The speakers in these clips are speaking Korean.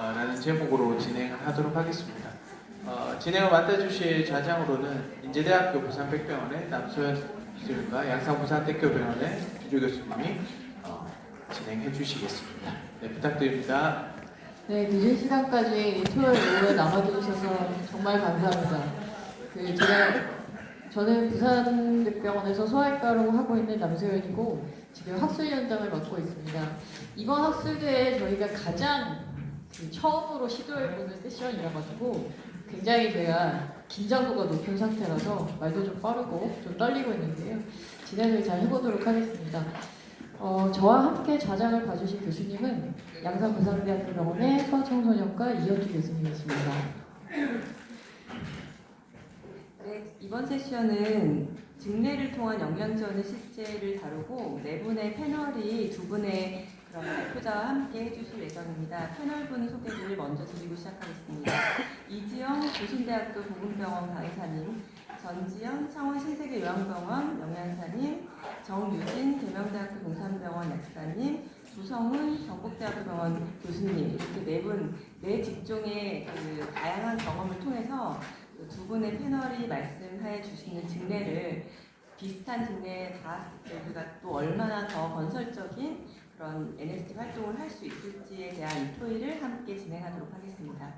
라는 제목으로 진행을 하도록 하겠습니다. 진행을 맡아주실 좌장으로는 인제대학교 부산백병원의 남소연 기술과 양산부산대교병원의 주조 교수님이 진행해 주시겠습니다. 네, 부탁드립니다. 네, 늦은 시간까지 토요일 오후에 남아주셔서 정말 감사합니다. 저는 부산백병원에서 소아과로 하고 있는 남소연이고 지금 학술위원장을 맡고 있습니다. 이번 학술대에 저희가 가장 처음으로 시도해보는 세션이라 가지고 굉장히 제가 긴장도가 높은 상태라서 말도 좀 빠르고 좀 떨리고 있는데요. 진행을 잘 해보도록 하겠습니다. 저와 함께 좌장을 봐주신 교수님은 양산부산대학교병원의 소아청소년과 이현주 교수님이십니다. 네, 이번 세션은 증례를 통한 영양지원의 실제를 다루고 네 분의 패널이 두 분의 그런 발표자와 함께 해주실 예정입니다. 패널분 소개를 먼저 드리고 시작하겠습니다. 이지영 조신대학교 보건병원 강의사님, 전지영 창원신세계요양병원 영양사님, 정유진 계명대학교 동산병원 약사님, 조성훈 경북대학교병원 교수님, 이렇게 네 분, 네 직종의 그 다양한 경험을 통해서 두 분의 패널이 말씀해 주시는 증례를 비슷한 증례에 닿았을 때 우리가 또 얼마나 더 건설적인 그런 NST 활동을 할 수 있을지에 대한 이 토의를 함께 진행하도록 하겠습니다.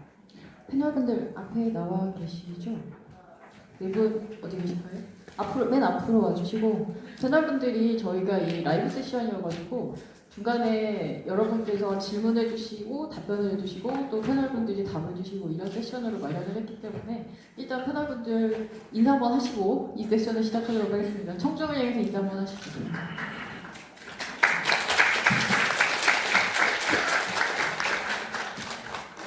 패널분들 앞에 나와 계시죠? 네 분 어디 계실까요? 맨 앞으로 와주시고, 패널분들이 저희가 이 라이브 세션이어가지고 중간에 여러분께서 질문해 주시고 답변을 해주시고 또 패널분들이 답을 주시고 이런 세션으로 마련을 했기 때문에 일단 패널분들 인사 한번 하시고 이 세션을 시작하도록 하겠습니다. 청중을 향해서 인사 한번 하시죠.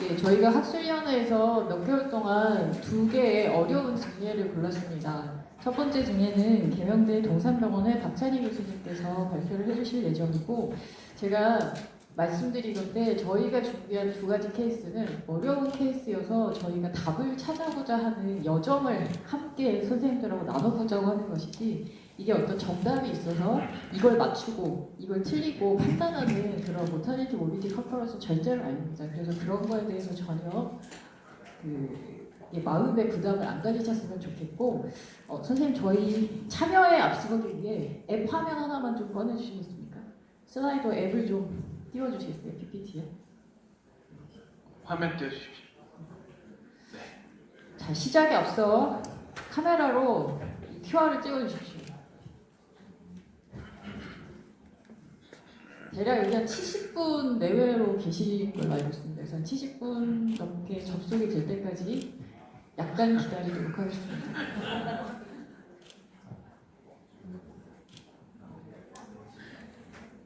예, 저희가 학술위원회에서 몇 개월 동안 두 개의 어려운 증례를 골랐습니다. 첫 번째 증례는 계명대 동산병원의 박찬희 교수님께서 발표를 해주실 예정이고, 제가 말씀드리건데 저희가 준비한 두 가지 케이스는 어려운 케이스여서 저희가 답을 찾아보자 하는 여정을 함께 선생님들하고 나눠보자고 하는 것이지, 이게 어떤 정답이 있어서 이걸 맞추고 이걸 틀리고 판단하는 그런 모탈리티 모비디 컨퍼런스 절대로 아닙니다. 그래서 그런 거에 대해서 전혀 마음의 부담을 안 가지셨으면 좋겠고, 선생님 저희 참여에 앞서기 위해 앱 화면 하나만 좀 꺼내주시겠습니까? 슬라이더 앱을 좀 띄워주시겠어요? PPT에. 화면 띄워주십시오. 네. 자, 시작에 앞서 카메라로 QR을 찍어주십시오. 대략 여기 한 70분 내외로 계실 걸로 알고 있습니다. 그래서 한 70분 넘게 접속이 될 때까지 약간 기다리도록 하겠습니다.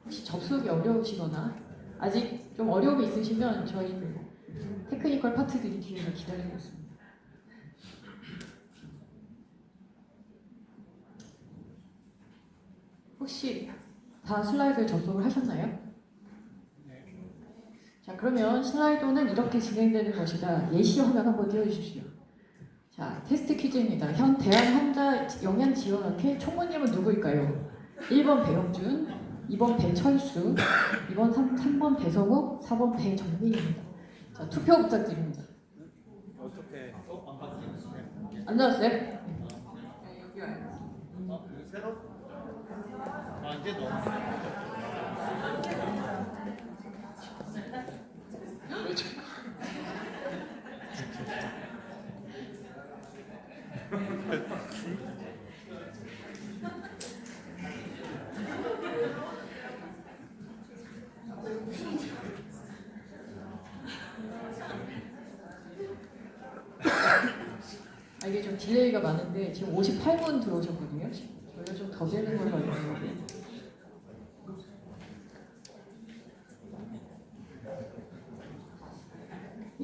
혹시 접속이 어려우시거나 아직 좀 어려움이 있으시면 저희 테크니컬 파트들이 뒤에서 기다리고 있습니다. 혹시 다 슬라이드에 접속을 하셨나요? 자, 그러면 슬라이드는 이렇게 진행되는 것이다. 예시 화면 한번 띄워주십시오. 자, 테스트 퀴즈입니다. 현 대한 환자 영양지원학회 총무님은 누구일까요? 1번 배영준, 2번 배철수, 3번 배성욱, 4번 배정민입니다. 자, 투표 부탁드립니다. 어떻게? 안 나왔어요? 네, 여기 와요. 새로? 이제 너무 이게 좀 딜레이가 많은데 지금 58분 들어오셨거든요. 저희가 좀 더 되는 걸로 알고 있는데.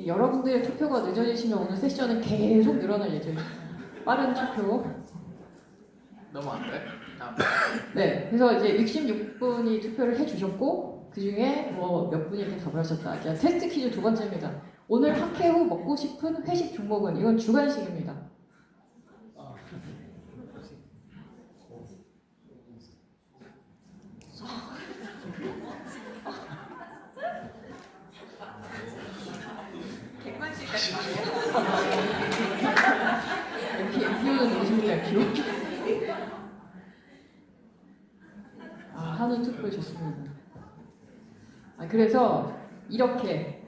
여러분들의 투표가 늦어지시면 오늘 세션은 계속 늘어날 예정입니다. 빠른 투표. 너무 안 돼? 네, 그래서 이제 66분이 투표를 해주셨고 그 중에 뭐 몇 분이 이렇게 답을 하셨다. 자, 테스트 퀴즈 두 번째입니다. 오늘 학회 후 먹고 싶은 회식 종목은 이건 주간식입니다. MPO는 누구십니까, MPO? 한우 특별 좋습니다. 그래서 이렇게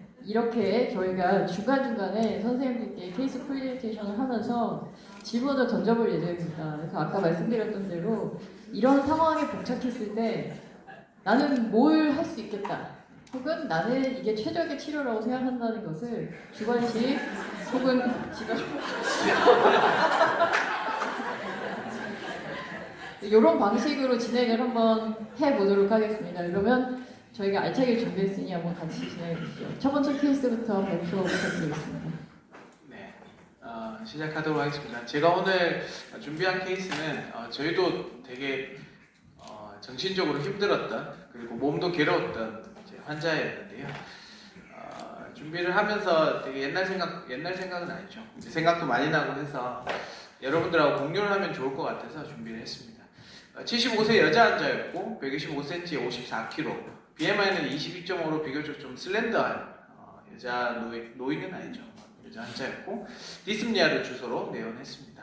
저희가 중간중간에 선생님들께 케이스 프레젠테이션을 하면서 질문을 던져볼 예정입니다. 그래서 아까 말씀드렸던 대로 이런 상황에 봉착했을 때 나는 뭘 할 수 있겠다, 혹은 나는 이게 최적의 치료라고 생각한다는 것을 주관식 혹은 집안 이런 방식으로 진행을 한번 해보도록 하겠습니다. 그러면 저희가 알차게 준비했으니 한번 같이 진행해 주시죠. 첫 번째 케이스부터 발표 부탁드리겠습니다. 네, 시작하도록 하겠습니다. 제가 오늘 준비한 케이스는 저희도 되게 정신적으로 힘들었던, 그리고 몸도 괴로웠던 이제 환자였는데요. 준비를 하면서 되게 옛날 생각은 아니죠. 이제 생각도 많이 나고 해서 여러분들하고 공유를 하면 좋을 것 같아서 준비를 했습니다. 75세 여자 환자였고 125cm, 54kg, BMI는 22.5로 비교적 좀 슬렌더한 여자 노인은 아니죠. 여자 환자였고 디스프니아를 주소로 내원했습니다.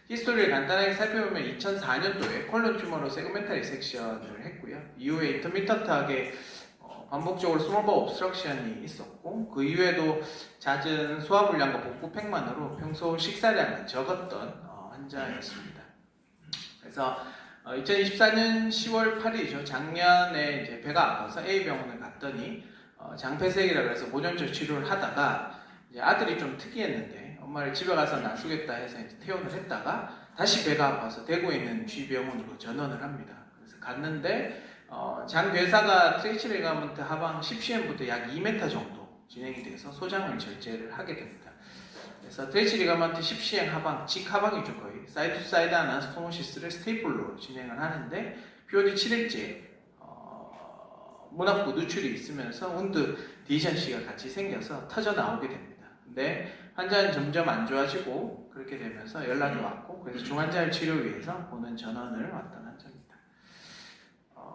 히스토리를 간단하게 살펴보면 2004년도에 콜론 튜머로 세그멘탈 리섹션을 했고요. 이후에 인터미턴트하게 반복적으로 스몰 바울 옵스트럭션이 있었고, 그 이후에도 잦은 소화불량과 복부 팽만으로 평소 식사량은 적었던 환자였습니다. 그래서 2024년 10월 8일이죠. 작년에 이제 배가 아파서 A병원을 갔더니 장폐색이라고 해서 고전적 치료를 하다가 이제 아들이 좀 특이했는데 엄마를 집에 가서 놔두겠다 해서 이제 퇴원을 했다가 다시 배가 아파서 대구에 있는 G병원으로 전원을 합니다. 그래서 갔는데 장괴사가 트레이치 리가먼트 하방 10cm부터 약 2m 정도 진행이 돼서 소장을 절제를 하게 됩니다. 그래서 트레이치 리가먼트 10cm 하방, 직하방이죠 거의. 사이드 투 사이드 아나스토모시스를 스테이플로 진행을 하는데 POD 7일째 문합부 누출이 있으면서 운드 디션시가 같이 생겨서 터져 나오게 됩니다. 근데 환자는 점점 안 좋아지고 그렇게 되면서 연락이 왔고, 그래서 중환자를 치료 위해서 보는 전원을 왔던 환자입니다.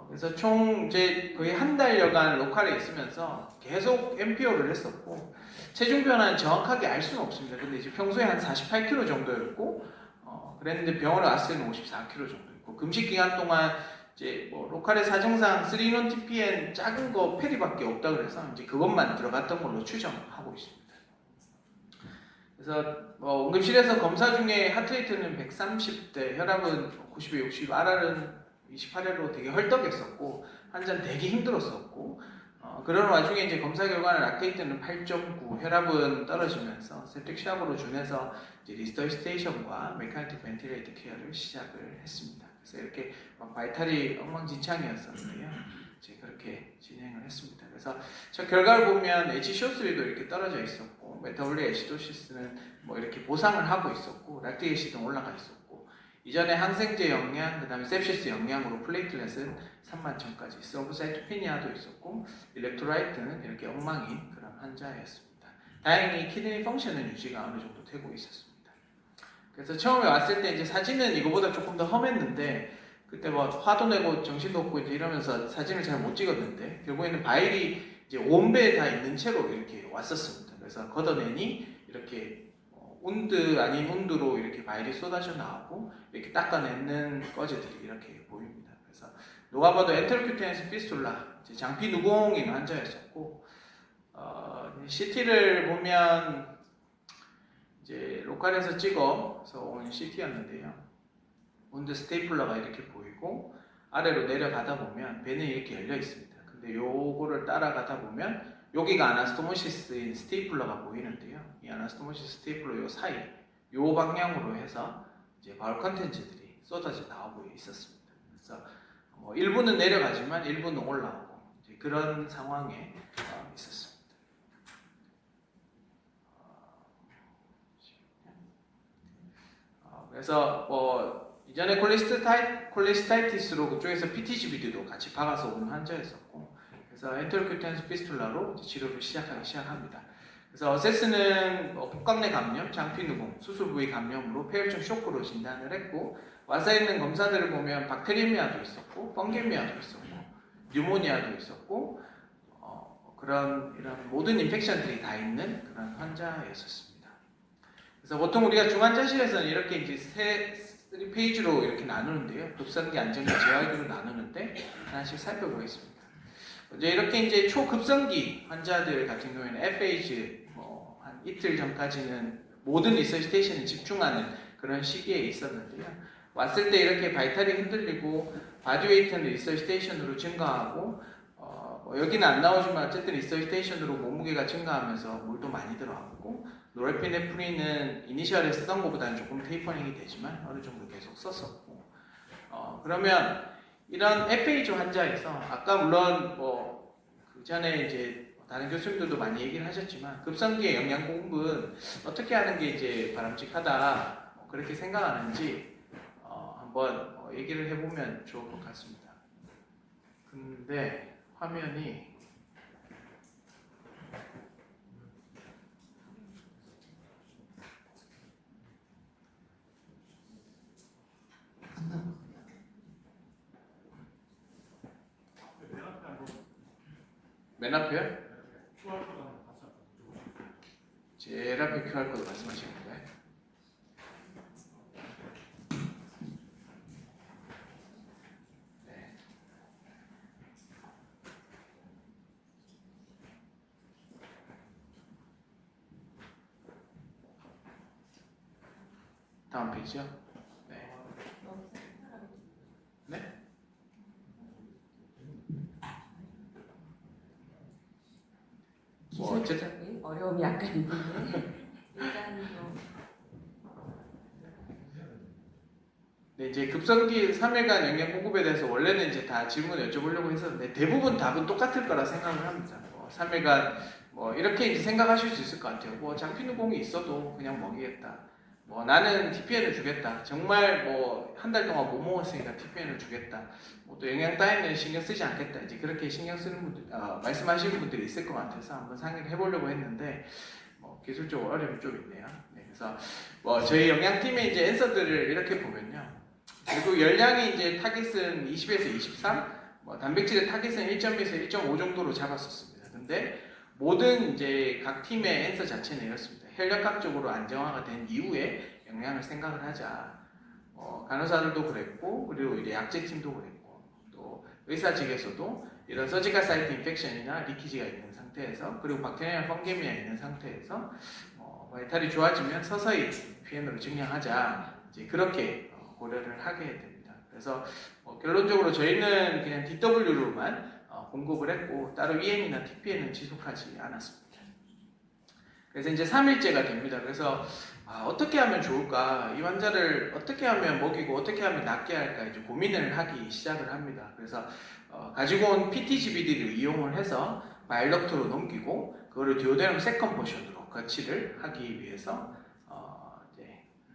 그래서 총 이제 거의 한 달여간 로컬에 있으면서 계속 MPO를 했었고, 체중 변화는 정확하게 알 수는 없습니다. 근데 이제 평소에 한 48kg 정도였고, 그랬는데 병원에 왔을 때는 54kg 정도였고, 금식 기간 동안 이제 뭐 로컬의 사정상 3인원 TPN 작은 거 페리밖에 없다 그래서 이제 그것만 들어갔던 걸로 추정하고 있습니다. 그래서 응급실에서 검사 중에 하트레이트는 130대, 혈압은 90에 60, RR은 28회로 되게 헐떡했었고, 환자는 되게 힘들었었고, 그런 와중에 이제 검사 결과는 락테이트는 8.9, 혈압은 떨어지면서 septic shock으로 준해서 이제 리스터시테이션과 메카니틱 벤틸레이터 케어를 시작을 했습니다. 그래서 이렇게 막 바이탈이 엉망진창이었었는데요. 이제 그렇게 진행을 했습니다. 그래서 저 결과를 보면 HCO3도 이렇게 떨어져 있었고, 메타볼릭 애시도시스는 뭐 이렇게 보상을 하고 있었고, 락틱 애시드는 올라가 있었고, 이전에 항생제 영양, 그 다음에 셉시스 영양으로 플레이틀렛은 30,000까지, 서브사이토페니아도 있었고, 일렉트라이트는 이렇게 엉망인 그런 환자였습니다. 다행히 키드니 펑션은 유지가 어느 정도 되고 있었습니다. 그래서 처음에 왔을 때 이제 사진은 이거보다 조금 더 험했는데, 그때 뭐 화도 내고 정신도 없고 이제 이러면서 사진을 잘 못 찍었는데, 결국에는 바일이 이제 온배에 다 있는 채로 이렇게 왔었습니다. 그래서 걷어내니 이렇게 운드 아닌 운드로 이렇게 바일이 쏟아져 나오고, 이렇게 닦아내는 꺼지들이 이렇게 보입니다. 그래서 누가 봐도 엔테로큐테니스 피스툴라, 장피 누공인 환자였었고, CT를 보면 이제 로컬에서 찍어서 온 CT였는데요. 운드 스테이플러가 이렇게 보이고, 아래로 내려가다 보면 배는 이렇게 열려 있습니다. 근데 요거를 따라가다 보면 여기가 아나스토모시스인 스테이플러가 보이는데요. 이 아나스토모시스 스테이플러 요 사이, 요 방향으로 해서 이제 바울 컨텐츠들이 쏟아져 나오고 있었습니다. 그래서 뭐 일부는 내려가지만 일부는 올라오고 이제 그런 상황에 있었습니다. 그래서 이전에 콜레스타이티스로 그쪽에서 PTGB도 같이 박아서 온 환자였었고, 그래서 엔테로큐테니스 피스툴라로 치료를 시작합니다. 그래서 어세스는 복강내 감염, 장피누공, 수술 부위 감염으로 폐혈증 쇼크로 진단을 했고, 와서 있는 검사들을 보면 박테리미아도 있었고, 펑게미아도 있었고, 뉴모니아도 있었고, 그런 이런 모든 인펙션들이 다 있는 그런 환자였었습니다. 그래서 보통 우리가 중환자실에서는 이렇게 이제 3페이지로 이렇게 나누는데요. 급성기, 안정기, 재활기로 나누는데 하나씩 살펴보겠습니다. 이제 이렇게 이제 초급성기 환자들 같은 경우에는 FH 한 이틀 전까지는 모든 리서시테이션에 집중하는 그런 시기에 있었는데요. 왔을 때 이렇게 바이탈이 흔들리고 바디웨이트는 리서시테이션으로 증가하고 여기는 안 나오지만 어쨌든 리서시테이션으로 몸무게가 증가하면서 물도 많이 들어갔고 노르에피네프린은 이니셜에 쓰던 것보다는 조금 테이퍼링이 되지만 어느 정도 계속 썼었고 그러면 이런 FH 환자에서 아까 물론 그 전에 이제 다른 교수님들도 많이 얘기를 하셨지만 급성기의 영양 공급은 어떻게 하는 게 이제 바람직하다 그렇게 생각하는지 한번 얘기를 해보면 좋을 것 같습니다. 근데 화면이 안 나와. 맨 앞에요? 제일 앞에 QR코드 말씀하시는 건가요? 네. 다음 페이지요? 네. 네? 뭐 어쨌든 기술적인 어려움이 약간 있는데 일단 좀 네, 이제 급성기 3일간 영양 공급에 대해서 원래는 이제 다 질문 여쭤보려고 했었는데 대부분 답은 똑같을 거라 생각을 합니다. 3일간 이렇게 이제 생각하실 수 있을 것 같아요. 장피누공이 있어도 그냥 먹이겠다. 나는 TPN을 주겠다. 정말 한 달 동안 못 먹었으니까 TPN을 주겠다. 또 영양 따위는 신경 쓰지 않겠다. 이제 그렇게 신경 쓰는 분들, 말씀하시는 분들이 있을 것 같아서 한번 상의를 해보려고 했는데 기술적으로 어려움이 좀 있네요. 네, 그래서 저희 영양팀의 이제 앤서들을 이렇게 보면요. 그리고 열량이 이제 타깃은 20에서 23, 단백질의 타깃은 1.2에서 1.5 정도로 잡았었습니다. 근데 모든 이제 각 팀의 앤서 자체는 이렇습니다. 혈력학적으로 안정화가 된 이후에 영양을 생각을 하자. 간호사들도 그랬고, 그리고 이제 약제팀도 그랬고, 또 의사 측에서도 이런 서지컬 사이트 인펙션이나 리키지가 있는 상태에서, 그리고 박테리아 펑게미아 있는 상태에서 바이탈이 좋아지면 서서히 PN으로 증량하자. 이제 그렇게 고려를 하게 됩니다. 그래서 결론적으로 저희는 그냥 DW로만 공급을 했고 따로 EN이나 TPN은 지속하지 않았습니다. 그래서 이제 3일째가 됩니다. 그래서 어떻게 하면 좋을까? 이 환자를 어떻게 하면 먹이고 어떻게 하면 낫게 할까? 이제 고민을 하기 시작을 합니다. 그래서 가지고 온 PTGBD를 이용을 해서 바일럭트로 넘기고 그거를 디오데렬 세컨 포션으로 거치를 하기 위해서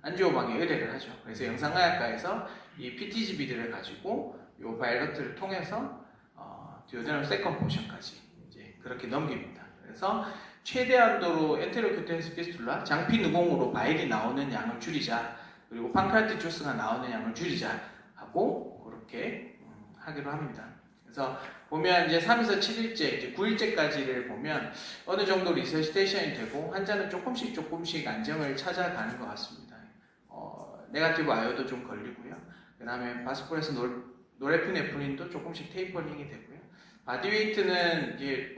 안지오방에 의뢰를 하죠. 그래서 영상의학과에서 이 PTGBD를 가지고 이 바이러트를 통해서 디오데렬 세컨 포션까지 이제 그렇게 넘깁니다. 그래서 최대한도로 엔테로큐테스 피스툴라 장피 누공으로 바일이 나오는 양을 줄이자, 그리고 판크라티 주스가 나오는 양을 줄이자 하고 그렇게 하기로 합니다. 그래서 보면 이제 3에서 7일째, 이제 9일째까지를 보면 어느 정도 리서시테이션이 되고 환자는 조금씩 안정을 찾아가는 것 같습니다. 네가티브 아요도 좀 걸리고요. 그 다음에 바스포레스 노레피네프린도 조금씩 테이퍼링이 되고요. 바디웨이트는 이게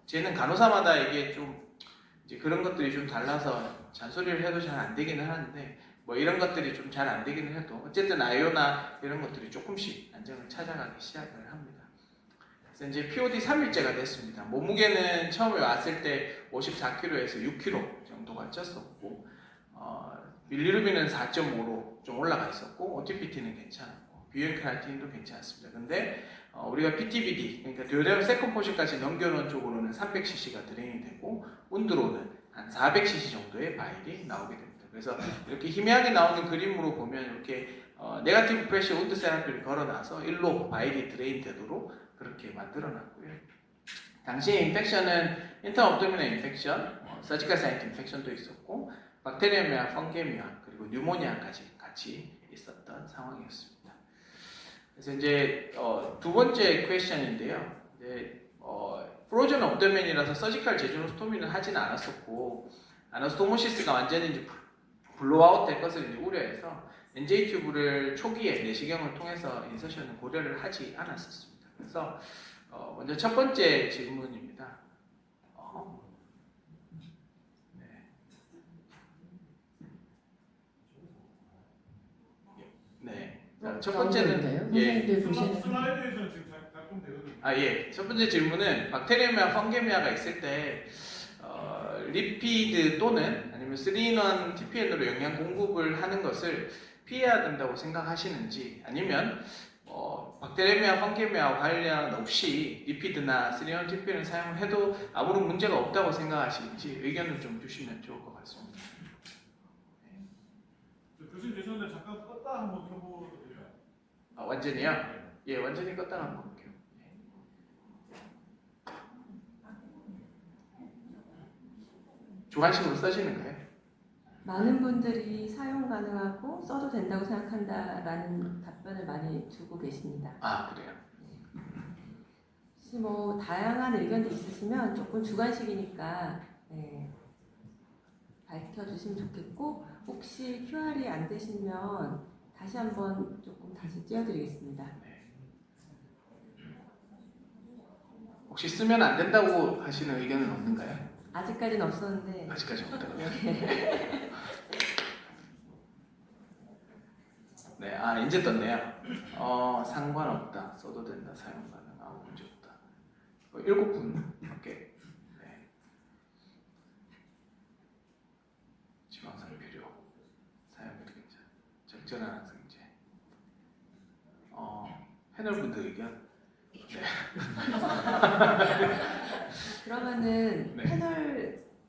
쟤는 간호사마다 이게 좀 이제 그런 것들이 좀 달라서 잔소리를 해도 잘 안 되기는 하는데 이런 것들이 좀 잘 안 되기는 해도 어쨌든 아요나 이런 것들이 조금씩 안정을 찾아가기 시작을 합니다. 그래서 이제 POD 3일째가 됐습니다. 몸무게는 처음에 왔을 때 54kg에서 6kg 정도가 쪘었고 빌리루빈은 4.5로 좀 올라가 있었고 OTPT는 괜찮았고 비유크라틴도 괜찮았습니다. 근데 우리가 PTBD, 그러니까 디오데렬 세컨 포션까지 넘겨놓은 쪽으로는 300cc가 드레인이 되고 운드로는 한 400cc 정도의 바일이 나오게 됩니다. 그래서 이렇게 희미하게 나오는 그림으로 보면 이렇게 네가티브 프레셔 운드 세라피를 걸어놔서 일로 바일이 드레인 되도록 그렇게 만들어놨고요. 당시에 인펙션은 인터 업도미널 인펙션, 서지컬 사이트 인펙션도 있었고 박테리아미아, 펑게미아 그리고 뉴모니아까지 같이 있었던 상황이었습니다. 그래서 이제 두 번째 퀘션인데요. 프로즌 업더맨이라서 서지컬 제주노스토미는 하지는 않았었고 아나스토모시스가 완전히 이제 블로아웃 될 것을 이제 우려해서 NJ 튜브를 초기에 내시경을 통해서 인서션을 고려를 하지 않았었습니다. 그래서 먼저 첫 번째 질문입니다. 네. 네. 자, 첫 번째는 선생님들 보시는 슬라이드에서는 지금 작동되거든요. 예. 첫 번째 질문은 박테리움이나 펑게미아가 있을 때 리피드 또는 아니면 3-in-1 TPN으로 영양 공급을 하는 것을 피해야 된다고 생각하시는지 아니면 박테리움이나 펑게미아와 관련 없이 리피드나 3-in-1 TPN을 사용해도 아무런 문제가 없다고 생각하시는지 의견을 좀 주시면 좋을 것 같습니다. 교수님 죄송한데 잠깐 껐다 한번 켜보도 돼요? 완전히요? 예, 완전히 껐다가 한번 볼게요. 주관식으로 써지는 거예요? 많은 분들이 사용 가능하고 써도 된다고 생각한다라는 답변을 많이 주고 계십니다. 아, 그래요? 혹시 뭐 다양한 의견도 있으시면 조금 주관식이니까 밝혀주시면 좋겠고 혹시 QR이 안 되시면 다시 한번 조금 다시 띄워드리겠습니다. 혹시 쓰면 안 된다고 하시는 의견은 없는가요? 아직까지는 없었는데 아직까지 없다고요? 네. 네, 이제 떴네요. 상관없다, 써도 된다, 사용 가능, 아무 문제 없다. 7분밖에. 네. 지방산 필요, 사용 의견자, 적절한 학생제. 패널분들 의견. 네. 그러면은 네.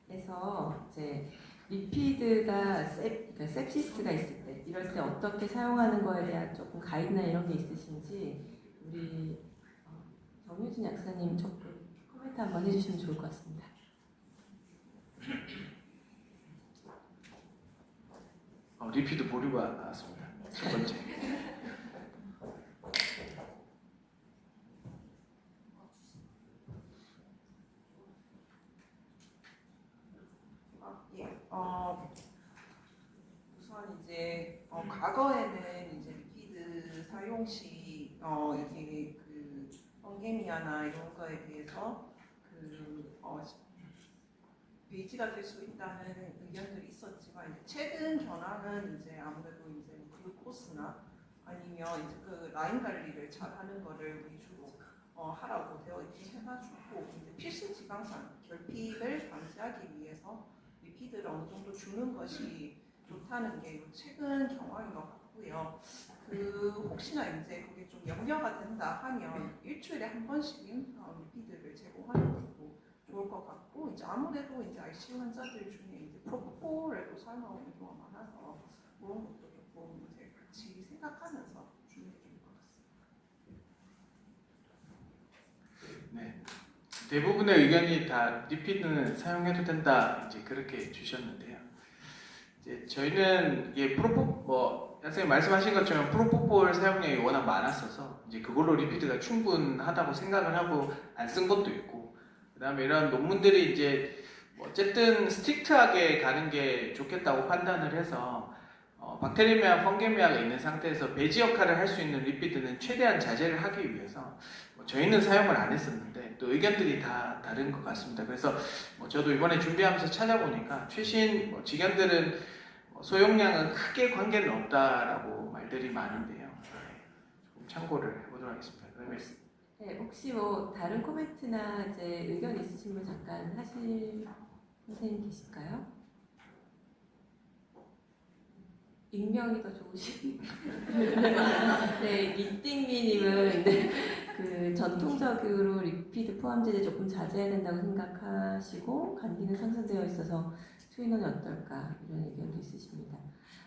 패널에서 이제 리피드가 그러니까 sepsis가 있을 때 이럴 때 어떻게 사용하는 거에 대한 조금 가이드나 이런 게 있으신지 우리 정유진 약사님 조금 코멘트 한번 해주시면 좋을 것 같습니다. 리피드 보류가 나왔습니다. 첫 번째. 우선 이제 과거에는 이제 리피드 사용 시 이게 그 펑게미아나 이런 거에 대해서 베이지가 될 수 있다는 의견들이 있었지만 이제 최근 변화는 이제 아무래도 이제 글루코스나 아니면 이제 그 라인 관리를 잘하는 거를 위주로 하라고 되어 있게 해가지고 이제 필수 지방산 결핍을 방지하기 위해서 리피드를 어느 정도 주는 것이 좋다는 게 최근 경험인 것 같고요. 혹시나 이제 그게 좀 염려가 된다 하면 일주일에 한 번씩은 리피드를 제공하는 것도 좋을 것 같고 이제 아무래도 이제 ICU 환자들 중에 이제 프로포폴에도 사용하는 경우가 많아서 그런 것도 조금 이제 같이 생각하면서 주는 게 좋을 것 같습니다. 네. 대부분의 의견이 다 리피드는 사용해도 된다 이제 그렇게 주셨는데요. 이제 저희는 이게 선생님 말씀하신 것처럼 프로포폴 사용량이 워낙 많았어서 이제 그걸로 리피드가 충분하다고 생각을 하고 안 쓴 것도 있고 그다음에 이런 논문들이 이제 어쨌든 스틱트하게 가는 게 좋겠다고 판단을 해서 박테리미아, 펑게미아가 있는 상태에서 배지 역할을 할 수 있는 리피드는 최대한 자제를 하기 위해서 저희는 사용을 안 했었는데 또 의견들이 다 다른 것 같습니다. 그래서 저도 이번에 준비하면서 찾아보니까 최신 직원들은 소용량은 크게 관계는 없다라고 말들이 많은데요. 조금 참고를 해보도록 하겠습니다. 그다음에 네, 혹시 뭐 다른 코멘트나 이제 의견 있으신 분 잠깐 하실 선생님 계실까요? 익명이 더 좋으신. 네, 리띵미님은 그 전통적으로 리피드 포함제를 조금 자제해야 된다고 생각하시고 감기는 상승되어 있어서 투인원이 어떨까 이런 의견도 있으십니다.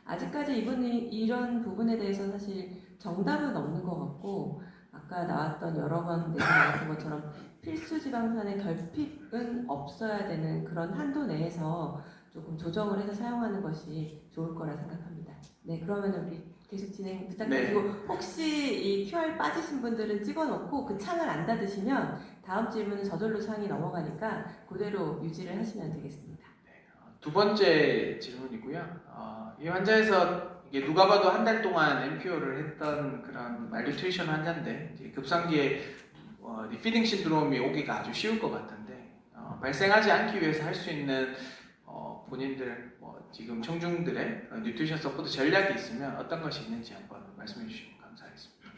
아직까지 이분이 이런 부분에 대해서 사실 정답은 없는 것 같고 아까 나왔던 여러 번 나왔던 것처럼 필수 지방산의 결핍은 없어야 되는 그런 한도 내에서 조금 조정을 해서 사용하는 것이 좋을 거라 생각합니다. 네, 그러면 우리 계속 진행 부탁드리고 혹시 이 QR 빠지신 분들은 찍어놓고 그 창을 안 닫으시면 다음 질문은 저절로 창이 넘어가니까 그대로 유지를 하시면 되겠습니다. 두 번째 질문이고요. 이 환자에서 이게 누가 봐도 한 달 동안 MPO를 했던 그런 말뉴트리션 환자인데 이제 급성기에 리피딩 신드롬이 오기가 아주 쉬울 것 같은데 발생하지 않기 위해서 할 수 있는 본인들 지금 청중들의 뉴트리션 서포트 전략이 있으면 어떤 것이 있는지 한번 말씀해 주시면 감사하겠습니다.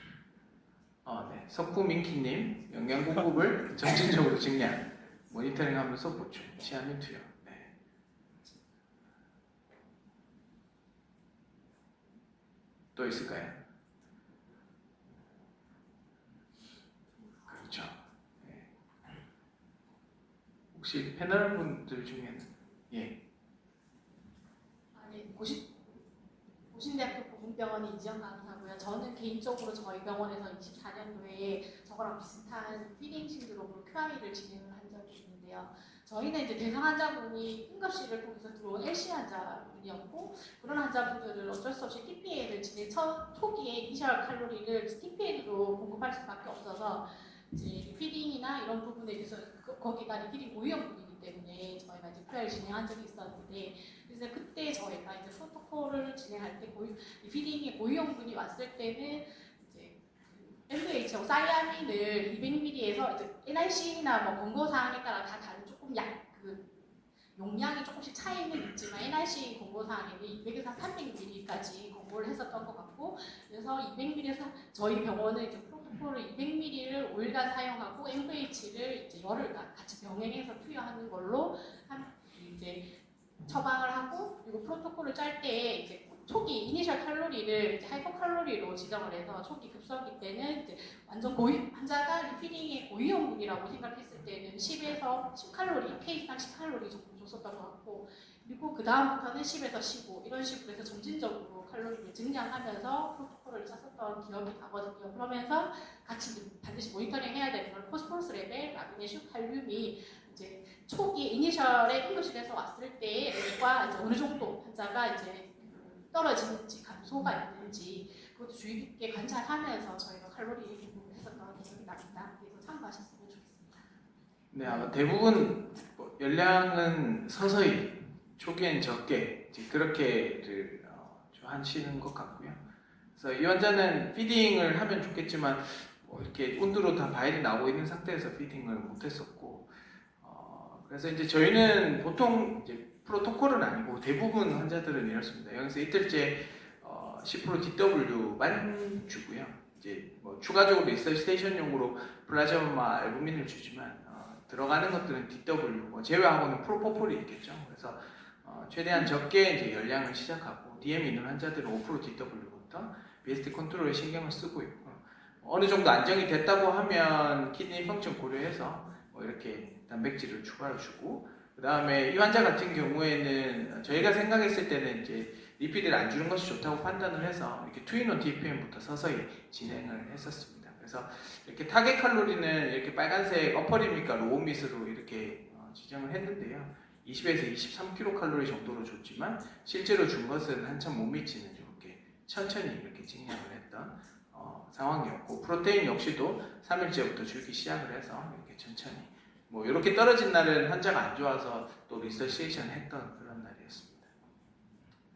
네. 석구민키님 영양 공급을 점진적으로 증량, 모니터링하면서 보충, 치아민 투여. 네. 또 있을까요? 그렇죠. 네. 혹시 패널 분들 중에는 아니, 고신대학교 보건병원이 이지영 간호사고요. 저는 개인적으로 저희 병원에서 24년도에 저거랑 비슷한 피딩 신드롬으로 QI를 진행을 한 적이 있는데요. 저희는 이제 대상 환자분이 응급실을 통해서 들어온 LC 환자분이었고 그런 환자분들을 어쩔 수 없이 TPN을 진행 초기에 이니셜 칼로리를 TPN으로 공급할 수밖에 없어서 이제 리피딩이나 이런 부분에 대해서 거기가 리피딩 고위험군이기 때문에 저희가 이제 QI를 진행한 적이 있었는데 그래서 그때 저희가 이제 프로토콜을 진행할 때 리피딩의 고위험군이 왔을 때는 이제 WHO 사이아민을 200ml에서 이제 NIC나 뭐 권고 사항에 따라 다 다른 조금 용량이 조금씩 차이는 있지만 NIC 권고 사항에는 200에서 300ml까지 권고를 했었던 것 같고 그래서 200ml에서 저희 병원은 이제 프로토콜을 200ml를 5일간 사용하고 MVH를 이제 열흘 같이 병행해서 투여하는 걸로 이제 처방을 하고 그리고 프로토콜을 짤 때 이제 초기 이니셜 칼로리를 이제 하이퍼칼로리로 지정을 해서 초기 급성기 때는 이제 완전 환자가 리피딩의 고위험군이라고 생각했을 때는 10에서 10칼로리, 케이스당 10칼로리 정도 줬었던 것 같고 그리고 그 다음부터는 10에서 15 이런 식으로 해서 점진적으로 칼로리를 증량하면서 프로토콜을 짰었던 기억이 나거든요. 그러면서 같이 반드시 모니터링 해야 되는 건 포스포러스 레벨, 마그네슘, 칼륨이 이제 초기 이니셜에 응급실에서 왔을 때과 이제 어느 정도 환자가 이제 떨어지는지 감소가 있는지 그것도 주의 깊게 관찰하면서 저희가 칼로리 공급했었던 기억이 납니다. 그래서 참고하셨으면 좋겠습니다. 네, 아마 대부분 열량은 서서히 초기엔 적게 이제 그렇게를 하시는 것 같고요. 그래서 이 환자는 피딩을 하면 좋겠지만 이렇게 온도로 다 바일이 나오고 있는 상태에서 피딩을 못했었고 그래서 이제 저희는 보통 이제 프로토콜은 아니고 대부분 환자들은 이렇습니다. 여기서 이틀째 10% DW만 주고요. 이제 뭐 추가적으로 리서치테이션용으로 플라즈마 알부민을 주지만 들어가는 것들은 DW 제외하고는 프로포폴이 있겠죠. 그래서 최대한 적게 이제 열량을 시작하고 DM 있는 환자들은 5% DW부터 BST 컨트롤에 신경을 쓰고 있고 어느 정도 안정이 됐다고 하면 키드니 펑션 고려해서 이렇게 단백질을 추가로 주고 그 다음에 이 환자 같은 경우에는 저희가 생각했을 때는 이제 리피드를 안 주는 것이 좋다고 판단을 해서 이렇게 투인원 DPM부터 서서히 진행을 했었습니다. 그래서 이렇게 타겟 칼로리는 이렇게 빨간색 어퍼리밋과 로우밋으로 이렇게 지정을 했는데요. 20에서 23kcal 정도로 줬지만 실제로 준 것은 한참 못 미치는 이렇게 천천히 이렇게 증량을 했던 상황이었고 프로테인 역시도 3일째부터 줄기 시작을 해서 이렇게 천천히 뭐 이렇게 떨어진 날은 환자가 안 좋아서 또 리서시에이션 했던 그런 날이었습니다.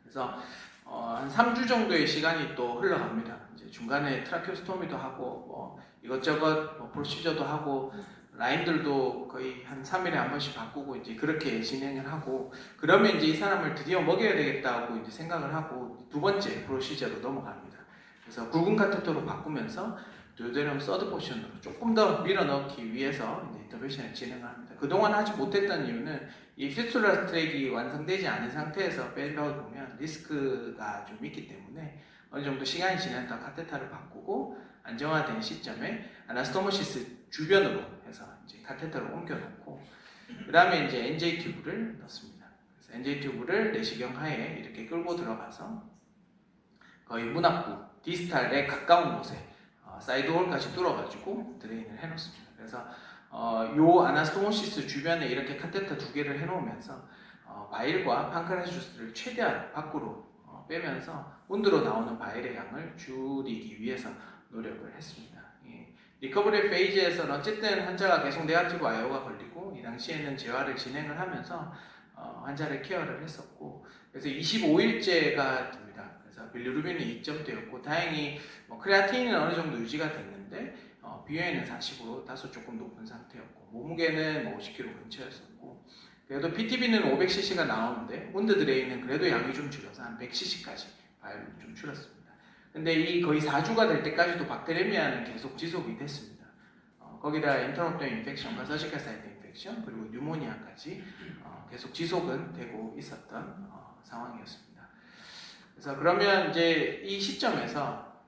그래서 한 3주 정도의 시간이 또 흘러갑니다. 이제 중간에 트라케오스토미도 하고 뭐 이것저것 뭐 프로시저도 하고 라인들도 거의 한 3일에 한 번씩 바꾸고 이제 그렇게 진행을 하고 그러면 이제 이 사람을 드디어 먹여야 되겠다고 이제 생각을 하고 두 번째 프로시저로 넘어갑니다. 그래서 굵은 카테터로 바꾸면서 듀오데뇽 서드 포션으로 조금 더 밀어넣기 위해서 이제 인터벤션을 진행합니다. 그동안 하지 못했던 이유는 이 피스툴라 트랙이 완성되지 않은 상태에서 밸브를 보면 리스크가 좀 있기 때문에 어느 정도 시간이 지났다 카테터를 바꾸고 안정화된 시점에 아나스토모시스 주변으로 해서 이제 카테터를 옮겨놓고 그 다음에 이제 NJ 튜브를 넣습니다. 그래서 NJ 튜브를 내시경 하에 이렇게 끌고 들어가서 거의 문 앞부 디스탈에 가까운 곳에 사이드홀까지 뚫어가지고 드레인을 해놓습니다. 그래서 요 아나스토모시스 주변에 이렇게 카테터 두 개를 해놓으면서 바일과 판크레스 주스를 최대한 밖으로 빼면서 온도로 나오는 바일의 양을 줄이기 위해서 노력을 했습니다. 예. 리커버리 페이지에서는 어쨌든 환자가 계속 네거티브 IO가 걸리고 이 당시에는 재활을 진행을 하면서 환자를 케어를 했었고 그래서 25일째가 됩니다. 그래서 빌리루빈은 2점대였고 다행히 크레아틴은 어느 정도 유지가 됐는데 BUN은 40으로 다소 조금 높은 상태였고 몸무게는 50kg 근처였었고 그래도 PTB는 500cc가 나오는데 온드 드레인은 그래도 양이 좀 줄어서 한 100cc까지 바이올이 좀 줄었습니다. 근데 이 거의 4주가 될 때까지도 박테레미아는 계속 지속이 됐습니다. 거기다 인터럽트 인펙션과 서지컬 사이트 인펙션 그리고 뉴모니아까지 계속 지속은 되고 있었던 상황이었습니다. 그래서 그러면 이제 이 시점에서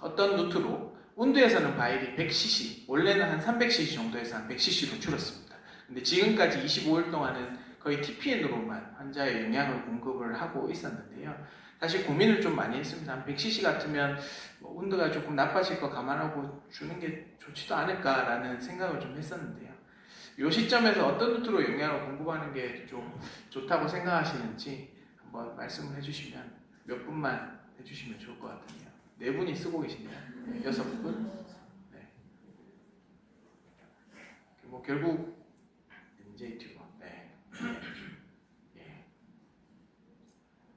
어떤 루트로 온도에서는 바일이 100cc 원래는 한 300cc 정도에서 한 100cc로 줄었습니다. 근데 지금까지 25일 동안은 거의 TPN으로만 환자의 영양을 공급을 하고 있었는데요. 사실 고민을 좀 많이 했습니다. 한 100cc 같으면 온도가 조금 나빠질 거 감안하고 주는 게 좋지도 않을까라는 생각을 좀 했었는데요. 이 시점에서 어떤 루트로 영양을 공급하는 게 좀 좋다고 생각하시는지 한번 말씀을 해주시면 몇 분만 해주시면 좋을 것 같은데요. 4분이 쓰고 계시네요. 6분. 네. 뭐 결국 NJ 튜버. 네. 예.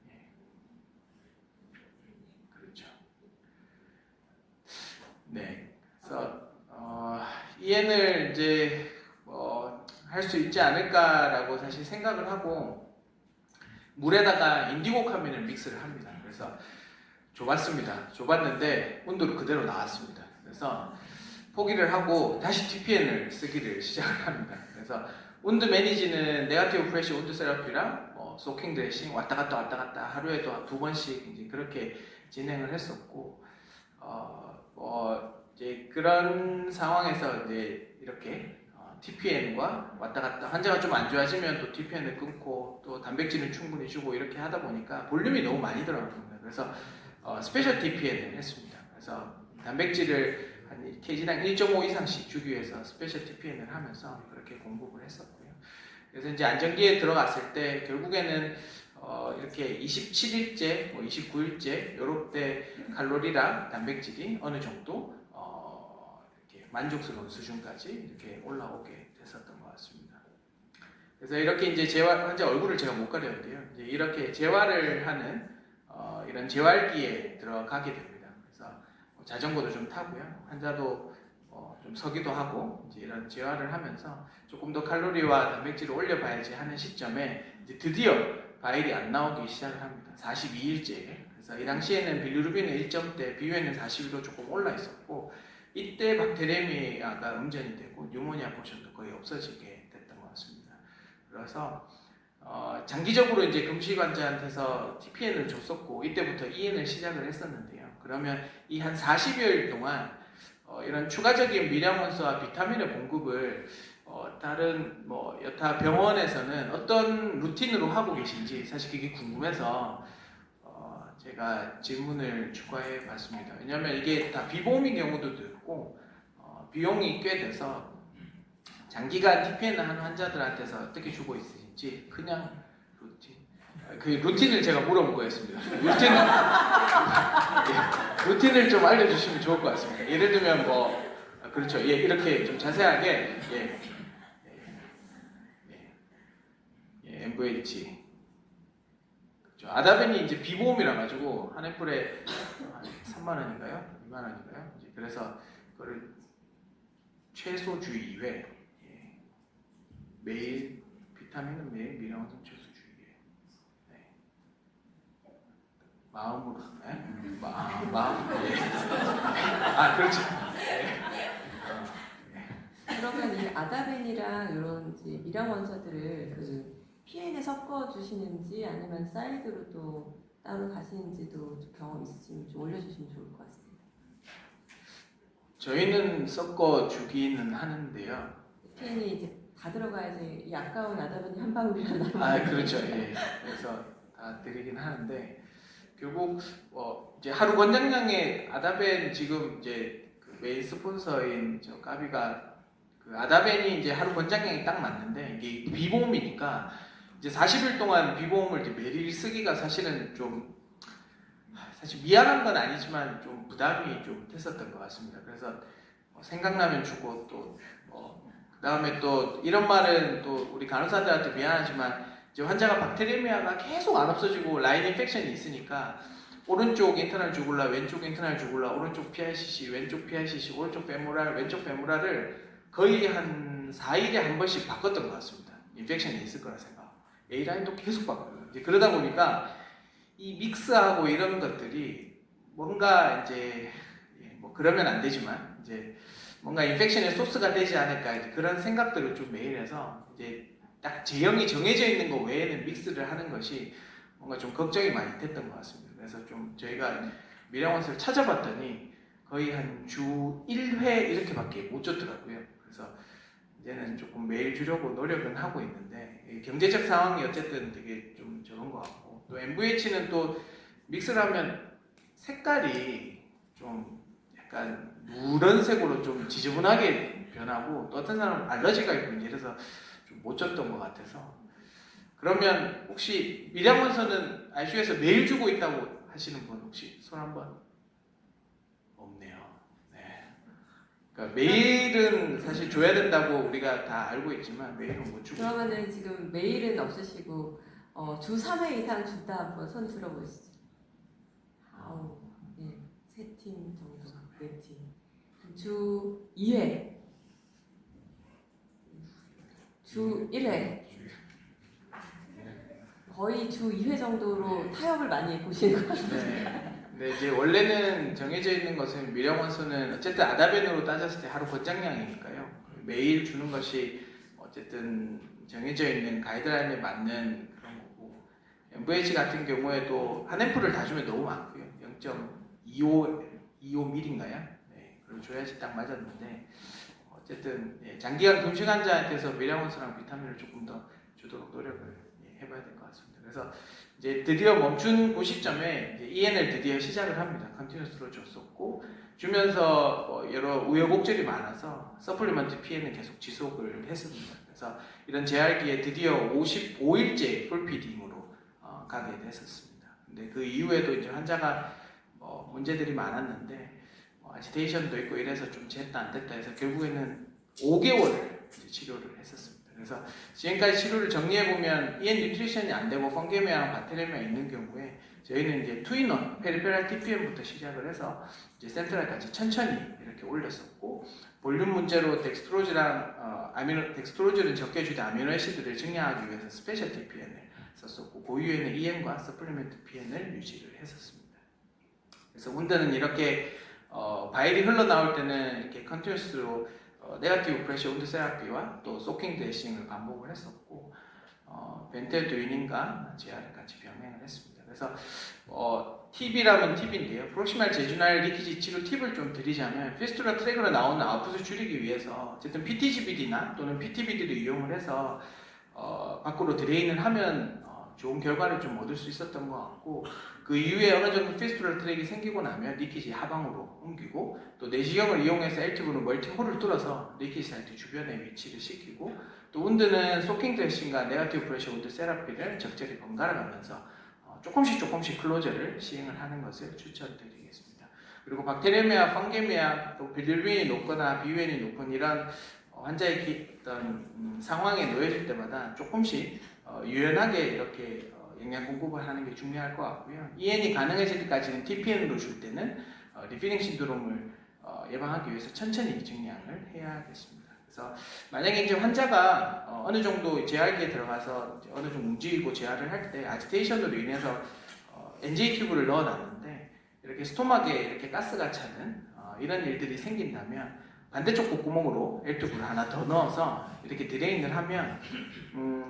예. 그렇죠. 네. 그래서 EN을 이제 할 수 있지 않을까라고 사실 생각을 하고 물에다가 인디고 카민을 믹스를 합니다. 그래서 좁았습니다. 좁았는데 온도로 그대로 나왔습니다. 그래서 포기를 하고 다시 TPN을 쓰기를 시작을 합니다. 그래서 온드 매니지는 네거티브 프레시 온드 세라피랑 소킹 드레싱 왔다 갔다 하루에도 2번씩 이제 그렇게 진행을 했었고 이제 그런 상황에서 이제 이렇게 TPN과 왔다 갔다 환자가 좀 안 좋아지면 또 TPN을 끊고 또 단백질은 충분히 주고 이렇게 하다 보니까 볼륨이 너무 많이 들어갑니다. 그래서 스페셜 TPN을 했습니다. 그래서 단백질을 한 kg당 1.5 이상씩 주기 위해서 스페셜 TPN을 하면서 그렇게 공급을 했었고요. 그래서 이제 안정기에 들어갔을 때 결국에는 이렇게 27일째, 29일째 요럴 때 칼로리랑 단백질이 어느 정도 이렇게 만족스러운 수준까지 이렇게 올라오게 됐었던 것 같습니다. 그래서 이렇게 이제 재활 환자 얼굴을 제가 못 가렸는데요. 이제 이렇게 재활을 하는 이런 재활기에 들어가게 됩니다. 그래서 자전거도 좀 타고요. 환자도 좀 서기도 하고 이제 이런 재활을 하면서 조금 더 칼로리와 단백질을 올려봐야지 하는 시점에 이제 드디어 바일이 안 나오기 시작을 합니다. 42일째에. 그래서 이 당시에는 빌리루빈은 1점대, BUN은 41로 조금 올라 있었고 이때 박테레미아가 음전이 되고 뉴모니아 포션도 거의 없어지게 됐던 것 같습니다. 그래서 장기적으로 이제 금식 환자한테서 TPN을 줬었고 이때부터 EN을 시작을 했었는데요. 그러면 이 한 40여일 동안 이런 추가적인 미량원소와 비타민의 공급을 다른 여타 병원에서는 어떤 루틴으로 하고 계신지 사실 그게 궁금해서 제가 질문을 추가해 봤습니다. 왜냐하면 이게 다 비보험인 경우도 있고 비용이 꽤 돼서 장기간 TPN을 하는 환자들한테서 어떻게 주고 있으신지 그냥 루틴 그 루틴을 제가 물어본 거였습니다. 루틴을 좀 알려주시면 좋을 것 같습니다. 예를 들면 그렇죠. 예, 이렇게 좀 자세하게 MVH 그렇죠. 아다벤이 이제 비보험이라 가지고 한 앰플에 3만 원인가요? 2만 원인가요? 이제 그래서 그거를 최소 주 2회 매일 비타민은 매일 미량원성 최소 주 2회 마음으로 마음 그렇죠. 그러면 이 아다벤이랑 이런 이제 미량 원소들을 그 PN에 섞어 주시는지 아니면 사이드로 또 따로 가시는지도 경험 있으시면 좀 올려주시면 좋을 것 같습니다. 저희는 섞어 주기는 하는데요. PN이 이제 다 들어가야지 이 아까운 아다벤이 한 방울이라나. 그렇죠. 예. 그래서 다 드리긴 하는데 결국 이제 하루 권장량의 아다벤 지금 이제 그 메인 스폰서인 저 까비가 그 아다벤이 이제 하루 권장량이 딱 맞는데 이게 비보험이니까 이제 40일 동안 비보험을 이제 매일 쓰기가 사실은 좀 사실 미안한 건 아니지만 좀 부담이 좀 됐었던 것 같습니다. 그래서 생각나면 주고 또 그다음에 또 이런 말은 또 우리 간호사들한테 미안하지만 이제 환자가 박테리미아가 계속 안 없어지고 라인 인펙션이 있으니까 오른쪽 인터널 주굴라, 왼쪽 인터널 주굴라, 오른쪽 PICC, 왼쪽 PICC, 오른쪽 페모랄, 왼쪽 페모랄을 거의 한 4일에 한 번씩 바꿨던 것 같습니다. 인펙션이 있을 거라 생각. A라인도 계속 바꿔요. 이제 그러다 보니까 이 믹스하고 이런 것들이 뭔가 이제 뭐 그러면 안 되지만 이제 뭔가 인펙션의 소스가 되지 않을까 이제 그런 생각들을 좀 매일 해서 이제 딱 제형이 정해져 있는 것 외에는 믹스를 하는 것이 뭔가 좀 걱정이 많이 됐던 것 같습니다. 그래서 좀 저희가 미량원서를 찾아봤더니 거의 한 주 1회 이렇게밖에 못 줬더라고요. 그래서 이제는 조금 매일 주려고 노력은 하고 있는데 경제적 상황이 어쨌든 되게 좀 적은 것 같고 또 MVH는 또 믹스를 하면 색깔이 좀 약간 누런색으로 좀 지저분하게 변하고 또 어떤 사람은 알러지가 있고 이래서 좀 못 줬던 것 같아서 그러면 혹시 미량원서는 ICU에서 매일 주고 있다고 하시는 분 혹시 손 한번? 없네요. 네. 그러니까 매일은 사실 줘야 된다고 우리가 다 알고 있지만 매일은 못 주고. 그러면은 지금 메일은 없으시고 주 3회 이상 준다 한번 손 들어보시죠. 네, 3팀 정도, 4팀. 주 2회, 주 1회. 거의 주 2회 정도로 타협을 많이 보시는 것 같아요. 네. 근데 이제 원래는 정해져 있는 것은 미량원서는 어쨌든 아다벤으로 따졌을 때 하루 권장량이니까요. 매일 주는 것이 어쨌든 정해져 있는 가이드라인에 맞는 그런 거고 MVH 같은 경우에도 한 앰플을 다 주면 너무 많고요. 0.25mm인가요? 네, 그걸 줘야지 딱 맞았는데 어쨌든 장기간 금식 환자한테서 미량원서랑 비타민을 조금 더 주도록 노력을 해봐야 될 것 같습니다. 그래서 이제 드디어 멈춘 그 시점에 이제 EN을 드디어 시작을 합니다. 컨티뉴스로 줬었고 주면서 여러 우여곡절이 많아서 서플리먼트 PN을 계속 지속을 했습니다. 그래서 이런 재활기에 드디어 55일째 풀피딩으로 가게 됐었습니다. 근데 그 이후에도 이제 환자가 문제들이 많았는데 아지테이션도 있고 이래서 좀 됐다 안 됐다 해서 결국에는 5개월을 치료를 했었습니다. 그래서 지금까지 치료를 정리해보면 EN 뉴트리션이 안 되고 펑게미아랑 바테레미아 있는 경우에 저희는 이제 투인원, 페리페랄 TPM부터 시작을 해서 이제 센트럴까지 천천히 이렇게 올렸었고 볼륨 문제로 덱스트로즈랑 덱스트로즈는 적게 주되 아미노애시드를 증량하기 위해서 스페셜 TPN을 썼었고 그 이후에는 EM과 서플리멘트 PN을 유지를 했었습니다. 그래서 운드는 이렇게 바일이 흘러나올 때는 이렇게 컨티뉴스로 네거티브 프레셔 운드 세라피와 또 소킹 드레싱을 반복을 했었고 벤텔 두유닌과 재활을 같이 병행을 했습니다. 그래서 팁이라면 팁인데요. 프록시말 제주날 리키지 치료 팁을 좀 드리자면 피스투라 트랙으로 나오는 아웃풋을 줄이기 위해서 어쨌든 PTGBD나 또는 PTBD를 이용을 해서 밖으로 드레인을 하면 좋은 결과를 좀 얻을 수 있었던 것 같고 그 이후에 어느 정도 피스투라 트랙이 생기고 나면 리키지 하방으로 옮기고 또 내시경을 이용해서 L튜브로 멀티홀을 뚫어서 리키지 사이트 주변에 위치를 시키고 또 운드는 소킹 드레싱과 네거티브 프레셔 운드 세라피를 적절히 번갈아 가면서 조금씩 클로저를 시행을 하는 것을 추천드리겠습니다. 그리고 박테리미아, 펑게미아, 또 빌루빈이 높거나 비유엔이 높은 이런 환자의 어떤 상황에 놓여질 때마다 조금씩 유연하게 이렇게 영양 공급을 하는 게 중요할 것 같고요. EN이 가능해질 때까지는 TPN으로 줄 때는 리피딩 신드롬을 예방하기 위해서 천천히 증량을 해야겠습니다. 그래서 만약에 이제 환자가 어느 정도 재활기에 들어가서 어느 정도 움직이고 재활을 할 때 아지테이션으로 인해서 NJ 튜브를 넣어놨는데 이렇게 스토막에 이렇게 가스가 차는 이런 일들이 생긴다면 반대쪽 콧구멍으로 L튜브를 하나 더 넣어서 이렇게 드레인을 하면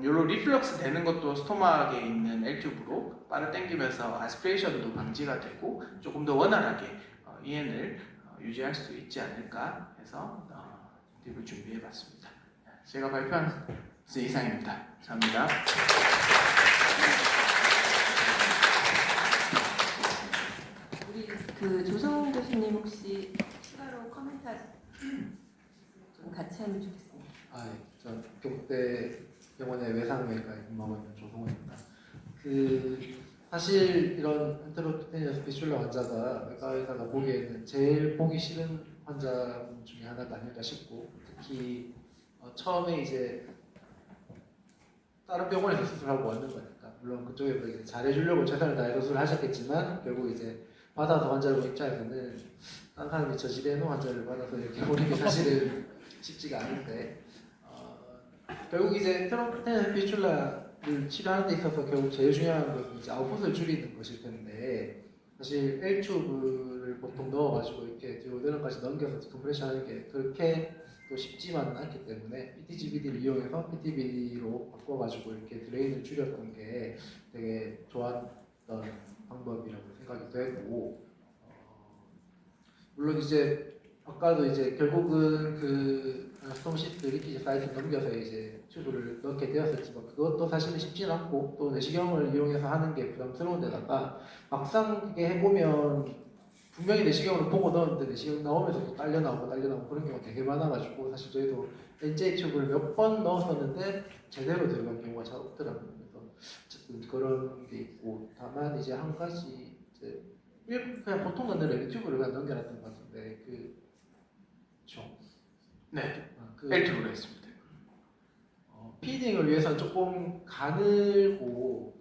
요로 리플럭스 되는 것도 스토막에 있는 L튜브로 빨아당기면서 아스피레이션도 방지가 되고 조금 더 원활하게 EN을 유지할 수 있지 않을까 해서 팁을 준비해봤습니다. 제가 발표한 것은 이상입니다. 감사합니다. 우리 그 조성 교수님 혹시 추가로 코멘트 좀 같이 하면 좋겠습니다. 저 경북대 병원의 외상외과 임하고 있는 조성호입니다. 그 사실 이런 엔테로피테니아스 피슐라 환자가 외과 의사가 보기에는 제일 보기 싫은 환자 중에 하나가 아닐까 싶고, 특히 처음에 이제 다른 병원에서 수술하고 왔는 거니까 물론 그쪽에서 이제 잘해주려고 최선을 다해서 수술을 하셨겠지만 결국 이제 받아서 환자분 입장에서는 딴 사람이 저질해놓은 환자를 받아서 이렇게 보는 게 사실은 쉽지가 않은데 결국 이제 엔테로피테니아스 피슐라를 치료하는 데 있어서 결국 제일 중요한 것은 이제 아웃풋을 줄이는 것일 텐데, 사실 L튜브를 보통 넣어가지고 이렇게 듀오데널까지 넘겨서 디컴프레션 하는 게 그렇게 또 쉽지만은 않기 때문에 PTGVD를 이용해서 PTBD로 바꿔가지고 이렇게 드레인을 줄였던 게 되게 좋았던 방법이라고 생각이 되고, 물론 이제 아까도 이제 결국은 그 스톰시트 리키지 사이트 넘겨서 이제 튜브를 넣게 되었었지만 그것도 사실은 쉽진 않고 또 내시경을 이용해서 하는 게 부담스러운 데다가 막상 그게 해보면 분명히 내시경으로 보고 넣었는데 내시경 나오면서 또 딸려 나오고 그런 경우가 되게 많아가지고 사실 저희도 NJ 튜브를 몇 번 넣었었는데 제대로 들어간 경우가 잘 없더라고요. 그래서 어쨌든 그런 게 있고, 다만 이제 한 가지 이제 그냥 보통 넣는 레드 튜브를 그냥 넘겨놨던 것 같은데 네, 그 L튜브로 했습니다. 피딩을 위해서는 조금 가늘고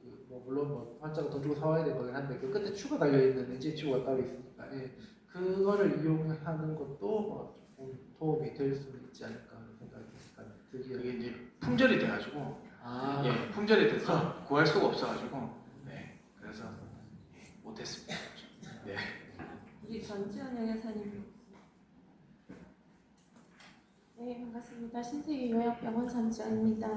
물론 뭐 환자가 돈 주고 사와야 되는 거긴 한데 그 끝에 추가 달려있는 NG 튜브가 따로 있으니까 그거를 이용하는 것도 조금 도움이 될 수 있지 않을까 하는 생각이 들기에. 그게 이제 품절이 돼가지고 품절이 돼서 구할 수가 없어가지고 그래서 못했습니다. 네. 우리 전지현 영양사님. 네, 반갑습니다. 신세계 요양병원 전지현입니다.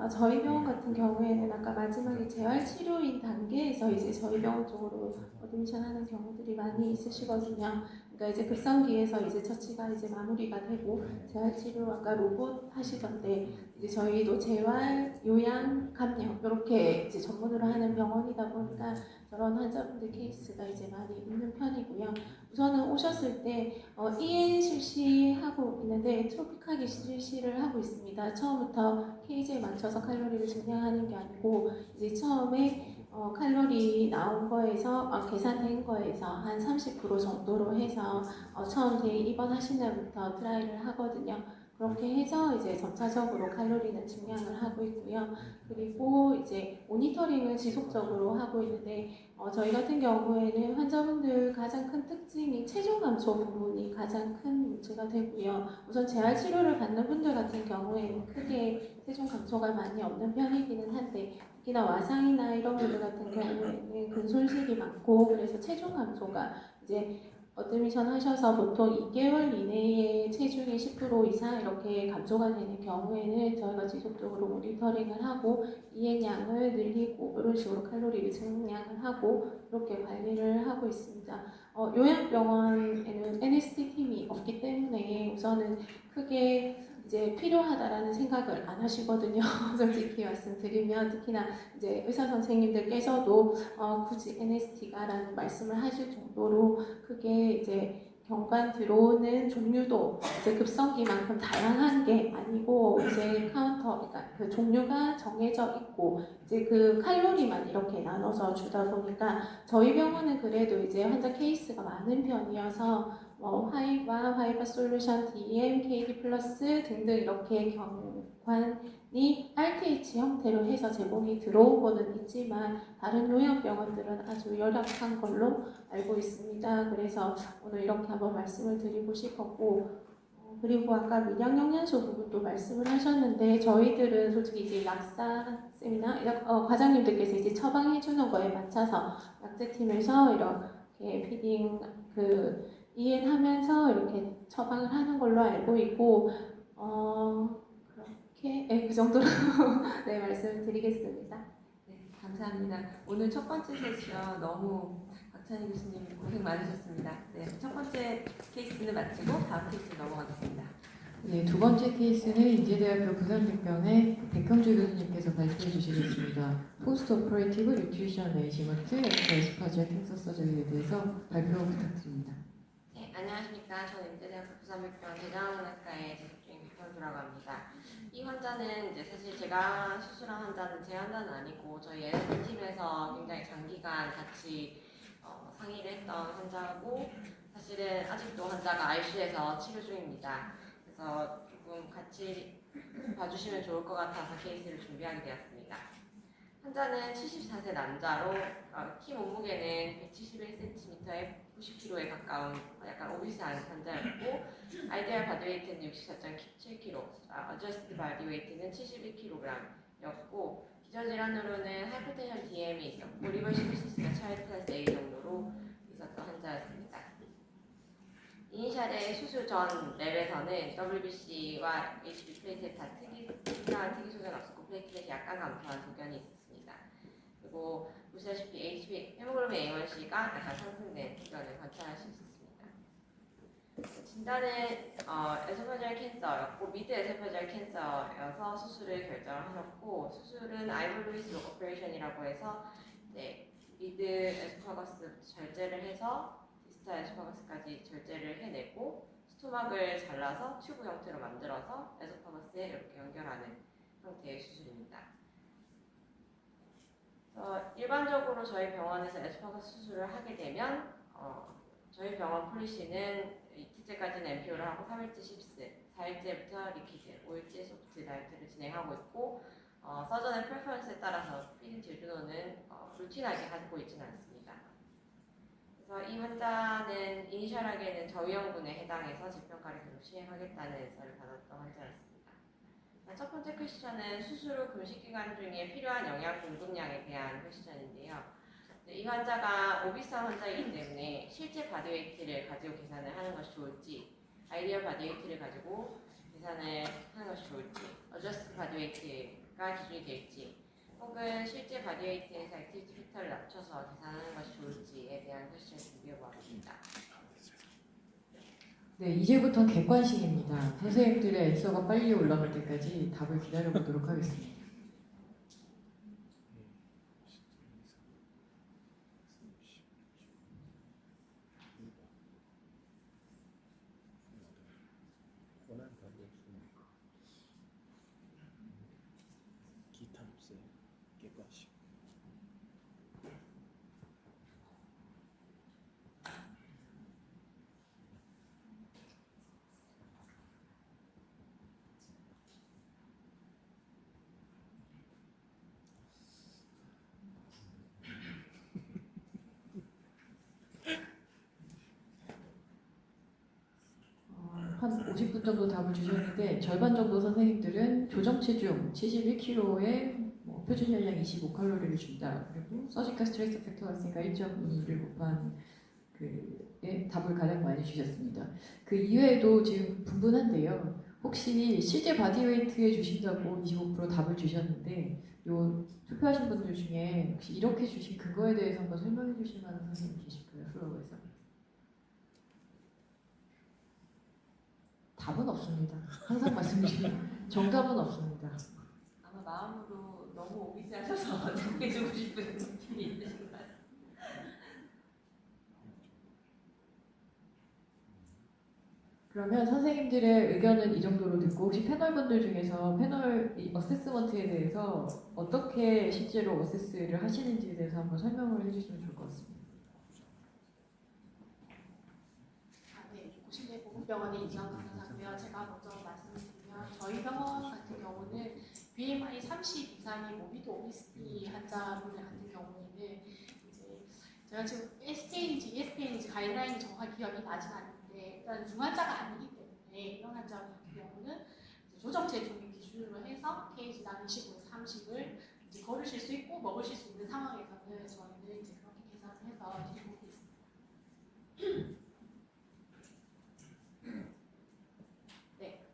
저희 병원 같은 경우에는 아까 마지막에 재활치료인 단계에서 이제 저희 병원 쪽으로 어드미션 하는 경우들이 많이 있으시거든요. 그러니까 이제 급성기에서 이제 처치가 이제 마무리가 되고 재활치료 아까 로봇 하시던데 이제 저희도 재활, 요양, 감염 이렇게 이제 전문으로 하는 병원이다 보니까 저런 환자분들 케이스가 이제 많이 있는 편이고요. 우선은 오셨을 때 EN 실시하고 있는데 트로픽하게 실시를 하고 있습니다. 처음부터 케이지에 맞춰서 칼로리를 증량하는 게 아니고 이제 처음에 칼로리 나온 거에서 계산된 거에서 한 30% 정도로 해서 처음 데이 입원하신 날부터 트라이를 하거든요. 그렇게 해서 이제 점차적으로 칼로리는 증량을 하고 있고요. 그리고 이제 모니터링을 지속적으로 하고 있는데 저희 같은 경우에는 환자분들 가장 큰 특징이 체중 감소 부분이 가장 큰 문제가 되고요. 우선 재활 치료를 받는 분들 같은 경우에는 크게 체중 감소가 많이 없는 편이기는 한데 특히나 와상이나 이런 분들 같은 경우에는 근손실이 많고 그래서 체중 감소가 이제 어드미션 하셔서 보통 2개월 이내에 체중이 10% 이상 이렇게 감소가 되는 경우에는 저희가 지속적으로 모니터링을 하고 이행 양을 늘리고 이런 식으로 칼로리를 증량을 하고 이렇게 관리를 하고 있습니다. 요양병원에는 NST 팀이 없기 때문에 우선은 크게 이제 필요하다라는 생각을 안 하시거든요. 솔직히 말씀드리면 특히나 이제 의사 선생님들께서도 굳이 NST가라는 말씀을 하실 정도로 크게 이제 경관 들어오는 종류도 이제 급성기만큼 다양한 게 아니고 이제 그러니까 그 종류가 정해져 있고 이제 그 칼로리만 이렇게 나눠서 주다 보니까 저희 병원은 그래도 이제 환자 케이스가 많은 편이어서 화이바, 화이바 솔루션, DM, KD 플러스 등등 이렇게 경관이 RTH 형태로 해서 제공이 들어오고는 있지만 다른 요양병원들은 아주 열악한 걸로 알고 있습니다. 그래서 오늘 이렇게 한번 말씀을 드리고 싶었고 그리고 아까 미량영양소 부분도 말씀을 하셨는데 저희들은 솔직히 이제 약사 세미나 과장님들께서 이제 처방해 주는 거에 맞춰서 약제팀에서 이렇게 피딩 이해하면서 이렇게 처방을 하는 걸로 알고 있고 그렇게 그 정도로 네 말씀을 드리겠습니다. 네, 감사합니다. 오늘 첫 번째 세션 너무 박찬희 교수님 고생 많으셨습니다. 네, 첫 번째 케이스는 마치고 다음 케이스로 넘어가겠습니다. 네, 두 번째 케이스는 인제대학교 부산병원의 백형주 교수님께서 발표해 주시겠습니다. 포스트 오퍼레이티브 뉴트리션 매니지먼트 앤 에스파지아 캔서 서저리에 대해서 발표 부탁드립니다. 네, 안녕하십니까. 저는 인제대학교 부산병원 대장학과의 재직 중인 백현주라고 합니다. 이 환자는 이제 사실 제가 수술한 환자는 제 환자는 아니고 저희 LS팀에서 병원에서 굉장히 장기간 같이 상의를 했던 환자고 사실은 아직도 환자가 ICU에서 치료 중입니다. 그래서 조금 같이 봐주시면 좋을 것 같아서 케이스를 준비하게 되었습니다. 환자는 74세 남자로 키 몸무게는 171cm에 90kg에 가까운 약간 오비스한 환자였고 아이디얼 바디웨이트는 64.7kg, 어저스트 바디웨이트는 71kg였고 기저질환으로는 하이퍼텐션 DM이 있었고 리버시비시스가 차일드 클래스 A 정도로 있었던 환자였습니다. 이니셜의 수술 전 랩에서는 WBC와 HB 플레이트에 다 특이한 특이 소견 없었고 플레이트let이 약간 감소한 소견이 있었습니다. 그리고 보시다시피 HB 헤모글로빈 A1C가 약간 상승된 소견을 관찰할 수 있었습니다. 진단은 에소파지얼 캔서였고 미드 에소파지얼 캔서여서 수술을 결정하셨고 수술은 아이볼루이스 오퍼레이션이라고 해서 미드 에소파거스 절제를 해서 디스탈 에소파거스까지 절제를 해내고 스토막을 잘라서 튜브 형태로 만들어서 에소파거스에 이렇게 연결하는 형태의 수술입니다. 일반적으로 저희 병원에서 에소파거스 수술을 하게 되면 저희 병원 폴리시는 이틀째까지는 MPO를 하고 3일째 십스, 4일째부터 리퀴드, 5일째 소프트 다이어트를 진행하고 있고 서전의 프레퍼런스에 따라서 피딩 제주도는 루틴하게 가지고 있지는 않습니다. 그래서 이 환자는 이니셜하게는 저위험군에 해당해서 재평가를 계속 시행하겠다는 의사를 받았던 환자였습니다. 첫 번째 퀘스천은 수술 후 금식 기간 중에 필요한 영양 공급량에 대한 퀘스천인데요. 이 환자가 오비스한 환자이기 때문에 실제 바디웨이트를 가지고 계산을 하는 것이 좋을지 아이디얼 바디웨이트를 가지고 계산을 하는 것이 좋을지 어저스트 바디웨이트가 기준이 될지 혹은 실제 바디웨이트에서 액티비티 팩터를 낮춰서 계산하는 것이 좋을지에 대한 퀘스천을 준비해 보았습니다. 네, 이제부터는 객관식입니다. 선생님들의 앤서가 빨리 올라갈 때까지 답을 기다려보도록 하겠습니다. 기타 없어요. 객관식. 한 50분 정도 답을 주셨는데 절반 정도 선생님들은 조정 체중 71kg에 표준 열량 25칼로리를 준다. 그리고 서지컬 스트레스 팩터가 있으니까 1.2를 곱한 그에 답을 가장 많이 주셨습니다. 그 이외에도 지금 분분한데요. 혹시 실제 바디웨이트에 주신다고 25% 답을 주셨는데 요 투표하신 분들 중에 혹시 이렇게 주신 그거에 대해서 한번 설명해 주실 만한 선생님 계실까요? 플로어에서. 답은 없습니다. 항상 말씀드리는 정답은 없습니다. 아마 마음으로 너무 오비스하셔서 정해주고 싶은 느낌이 있으신 것 같아요. 그러면 선생님들의 의견은 이 정도로 듣고 혹시 패널분들 중에서 패널 어세스먼트에 대해서 어떻게 실제로 어세스를 하시는지에 대해서 한번 설명을 해주시면 좋을 것 같습니다. 네, 고신대 보건병원의 이정 간호사고요. 제가 먼저 말씀드리면 저희 병원 같은 경우는 BMI 30 이상의 모비드 오비시티 환자분들 같은 경우에는 이제 제가 지금 SK인지 ESPN인지 가이드라인이 정확히 기억이 나진 않는데 일단 중환자가 아니기 때문에 이런 환자 같은 경우는 조정 체중을 기준으로 해서 Kg당 25에서 30을 이제 걸으실 수 있고 먹으실 수 있는 상황에서는 저희는 이제 그렇게 계산을 해서 드리고 있습니다.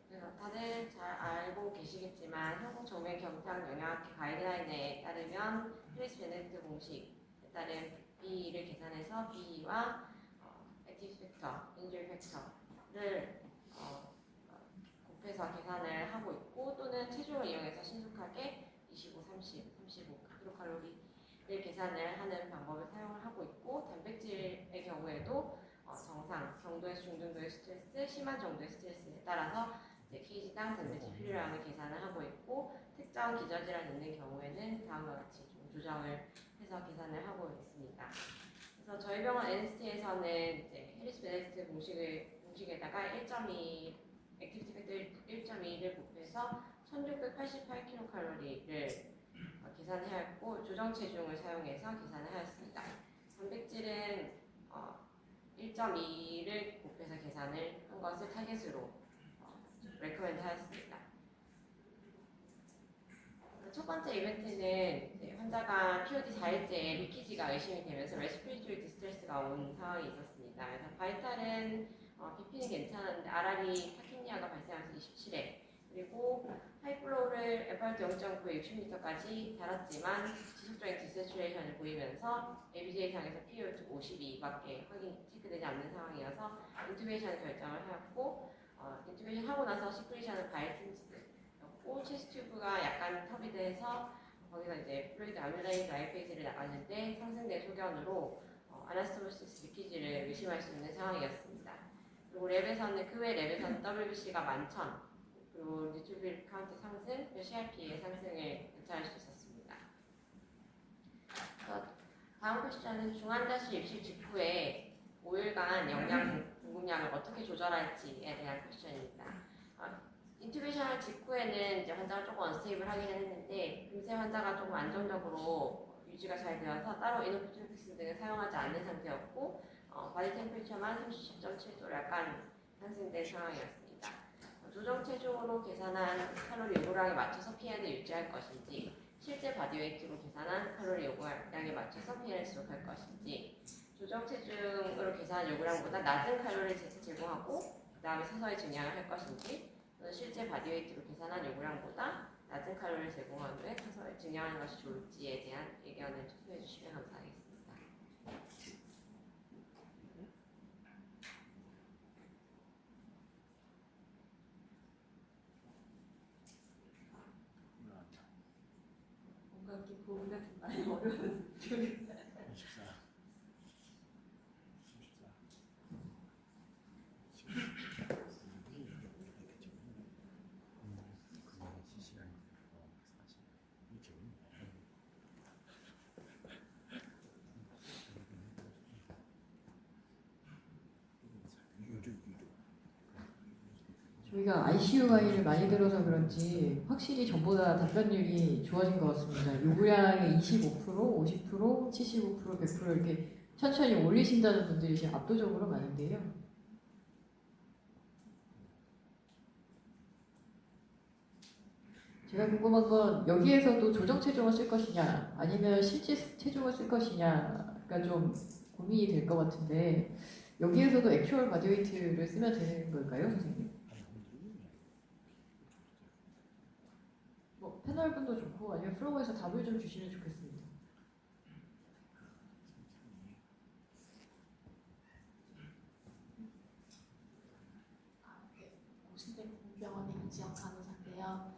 그래서 다들 잘 알고 계시겠지만 한국 정맥 경장 영양학회 가이드라인에 따르면 프리스 베네딕트 공식에 따른 B를 계산해서 B와 액티비티 팩터, 인주리 팩터를 곱해서 계산을 하고 있고 또는 체중을 이용해서 신속하게 25, 30, 35 kcal를 계산을 하는 방법을 사용을 하고 있고 단백질의 경우에도 정상, 정도에서 중등도의 스트레스, 심한 정도의 스트레스에 따라서 Kg당 단백질 필요량을 계산을 하고 있고 특정 기저질환이 있는 경우에는 다음과 같이 좀 조정을 해서 해서 계산을 하고 있습니다. 그래서 저희 병원 NST에서는 이제 해리스 베네디트 공식에다가 1.2 액티비티 팩터 1.2를 곱해서 1688kcal를 계산을 하였고 조정 체중을 사용해서 계산을 하였습니다. 단백질은 1.2를 곱해서 계산을 한 것을 타겟으로 레코멘드 하였습니다. 첫 번째 이벤트는 이제 환자가 POD 4일째에 리키지가 의심이 되면서 레스피레이터리 디스트레스가 온 상황이 있었습니다. 그래서 바이탈은 BP는 괜찮은데 RR이 타키니아가 발생하면서 27회 그리고 하이플로우를 FRT 0.9에 60m까지 달았지만 지속적인 디세츄레이션을 보이면서 ABJ상에서 PO2 52밖에 체크되지 않는 상황이어서 인투베이션을 결정을 하였고 인투베이션 하고 나서 시크리션은 바이튼스였고 체스트 튜브가 약간 터비드해서 거기서 이제 플루이드 아밀라이드 라이페이즈를 나갔는데 상승된 소견으로 아나스토모시스 리키지를 의심할 수 있는 상황이었습니다. 그리고 랩에서는 그 외 랩에서는 WBC가 11,000 그리고 뉴트로필 카운트 상승, 그리고 CRP의 상승을 관찰할 수 있었습니다. 다음 퀘스천은 중환자실 입실 직후에 5일간 영양 공급량을 어떻게 조절할지에 대한 퀘스천입니다. 인투베이션 직후에는 이제 환자가 조금 언스테이블하기는 했는데 금세 환자가 조금 안정적으로 유지가 잘 되어서 따로 이노프트로픽스 등을 사용하지 않는 상태였고 바디 템퍼리처만 30.7도로 약간 상승된 상황이었습니다. 조정 체중으로 계산한 칼로리 요구량에 맞춰서 PN을 유지할 것인지 실제 바디웨이트로 계산한 칼로리 요구량에 맞춰서 PN을 지속할 것인지 조정 체중으로 계산한 요구량보다 낮은 칼로리를 제공하고 그 다음에 서서히 증량을 할 것인지 실제 바디웨이트로 계산한 요구량보다 낮은 칼로리를 제공한 후에 서서히 증량하는 것이 좋을지에 대한 의견을 투표해 주시면 감사하겠습니다. 뭔가 이렇게 보기가 좀 많이 어려운 저희가 ICU 강의를 많이 들어서 그런지 확실히 전보다 답변율이 좋아진 것 같습니다. 요구량의 25%, 50%, 75%, 100% 이렇게 천천히 올리신다는 분들이 지금 압도적으로 많은데요. 제가 궁금한 건 여기에서도 조정 체중을 쓸 것이냐 아니면 실제 체중을 쓸 것이냐가 좀 고민이 될 것 같은데 여기에서도 액추얼 바디웨이트를 쓰면 되는 걸까요, 선생님? 뭐 패널분도 좋고 아니면 플로우에서 답을 좀 주시면 좋겠습니다. 고신대 공병원에 이지영 간호사인데요.